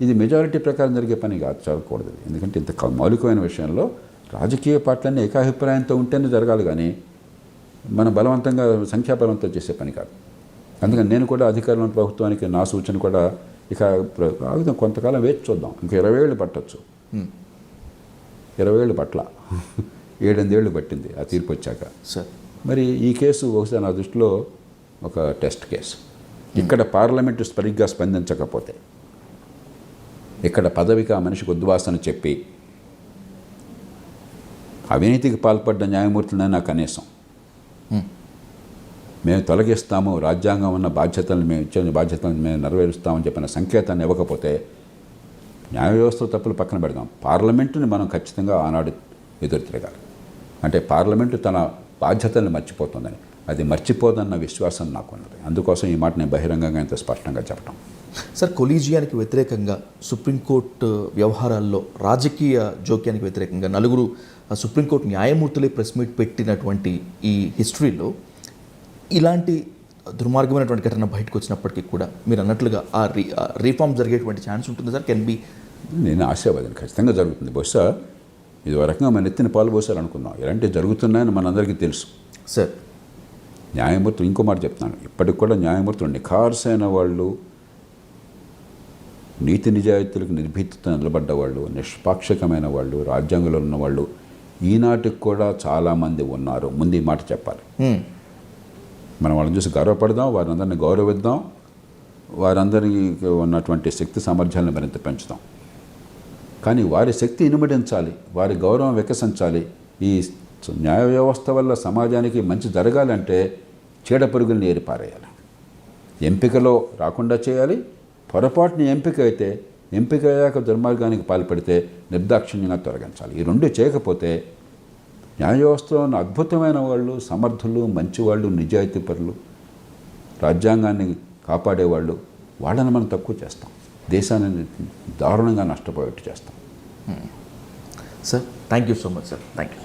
ఇది మెజారిటీ ప్రకారం జరిగే పని కాదు, జరగకూడదు. ఎందుకంటే ఇంత మౌలికమైన విషయంలో రాజకీయ పార్టీలన్నీ ఏకాభిప్రాయంతో ఉంటేనే జరగాలి, కానీ మన బలవంతంగా సంఖ్యాబలంతో చేసే పని కాదు. అందుకని నేను కూడా అధికారంలో ప్రభుత్వానికి నా సూచన కూడా ఇక ఆగుదాం, కొంతకాలం వేచి చూద్దాం. ఇంకా 20 ఏళ్ళు పట్టచ్చు. 20 ఏళ్ళు పట్ల 7-8 ఏళ్ళు పట్టింది ఆ తీర్పు వచ్చాక. సార్ మరి ఈ కేసు ఒకసారి నా దృష్టిలో ఒక టెస్ట్ కేసు. ఇక్కడ పార్లమెంటు సరిగ్గా స్పందించకపోతే, ఇక్కడ పదవికి ఆ మనిషికి ఉద్వాసన చెప్పి అవినీతికి పాల్పడ్డ న్యాయమూర్తులైనా కనీసం మేము తొలగిస్తాము, రాజ్యాంగం ఉన్న బాధ్యతలను మేము ఇచ్చిన బాధ్యతలను మేము నెరవేరుస్తామని చెప్పిన సంకేతాన్ని ఇవ్వకపోతే న్యాయ వ్యవస్థ తప్పులు పక్కన పెడదాం, పార్లమెంటుని మనం ఖచ్చితంగా ఆనాడు ఎదురు తిరగాలి. అంటే పార్లమెంటు తన బాధ్యతలను మర్చిపోతుందని, అది మర్చిపోదన్న విశ్వాసం నాకు ఉన్నది. అందుకోసం ఈ మాట నేను బహిరంగంగా ఇంత స్పష్టంగా చెప్పడం. సార్, కొలీజియానికి వ్యతిరేకంగా సుప్రీంకోర్టు వ్యవహారాల్లో రాజకీయ జోక్యానికి వ్యతిరేకంగా 4 సుప్రీంకోర్టు న్యాయమూర్తులే ప్రెస్ మీట్ పెట్టినటువంటి ఈ హిస్టరీలో ఇలాంటి దుర్మార్గమైనటువంటి ఘటన బయటకు వచ్చినప్పటికీ కూడా మీరు అన్నట్లుగా ఆ రీఫార్మ్ జరిగేటువంటి ఛాన్స్ ఉంటుంది సార్. కెన్ బి, నేను ఆశావాదిని, ఖచ్చితంగా జరుగుతుంది. బహుశా ఇది ఒక రకంగా మన ఎత్తిన పాలు పోసారు అనుకుందాం. ఇలాంటివి జరుగుతున్నాయని మనందరికీ తెలుసు సార్. న్యాయమూర్తులు, ఇంకో మాట చెప్తున్నాను, ఇప్పటికి కూడా న్యాయమూర్తులు నిఖార్సైన వాళ్ళు, నీతి నిజాయితీలకు నిర్భీతితో నిలబడ్డ వాళ్ళు, నిష్పాక్షికమైన వాళ్ళు, రాజ్యాంగంలో ఉన్నవాళ్ళు ఈనాటికి కూడా చాలామంది ఉన్నారు. ముందు ఈ మాట చెప్పాలి. మనం వాళ్ళని చూసి గర్వపడదాం, వారందరినీ గౌరవిద్దాం, వారందరికీ ఉన్నటువంటి శక్తి సామర్థ్యాలను మరింత పెంచుదాం. కానీ వారి శక్తి ఇనుమడించాలి, వారి గౌరవం వికసించాలి. ఈ న్యాయ వ్యవస్థ వల్ల సమాజానికి మంచి జరగాలంటే చీడపురుగుల్ని ఏరిపారేయాలి, ఎంపికలో రాకుండా చేయాలి. పొరపాటుని ఎంపిక అయితే, ఎంపిక అయ్యాక దుర్మార్గానికి పాల్పడితే నిర్దాక్షిణ్యంగా తొలగించాలి. ఈ 2 చేయకపోతే న్యాయ వ్యవస్థలో ఉన్న అద్భుతమైన వాళ్ళు, సమర్థులు, మంచివాళ్ళు, నిజాయితీపరులు, రాజ్యాంగాన్ని కాపాడేవాళ్ళు, వాళ్ళని మనం తక్కువ చేస్తాం, దేశాన్ని దారుణంగా నష్టపోయేట్టు చేస్తాం. Sir, thank you so much sir. Thank you.